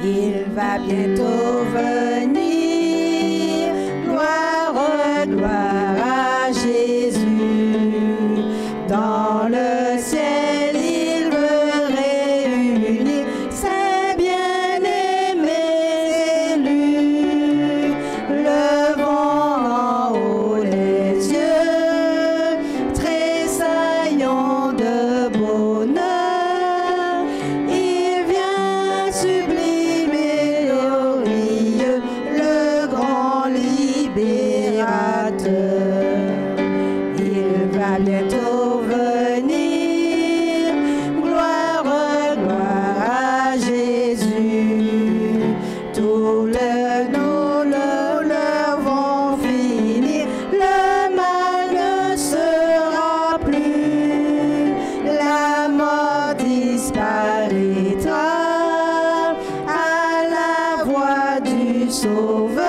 Il va bientôt venir. Gloire, gloire à Jésus. Dans le ciel, il veut réunir ses bien-aimés élus. Levons en haut les yeux, tressaillons de bonheur. Il vient sublime et glorieux, le grand libérateur. Il va bientôt venir. Gloire, gloire à Jésus. Tous nos leurs vont finir. Le mal ne sera plus. La mort disparaîtra à la voix du Sauveur.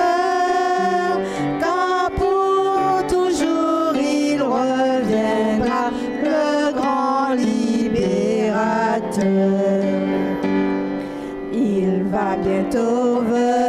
Quand pour toujours il reviendra, le grand libérateur. Il va bientôt venir.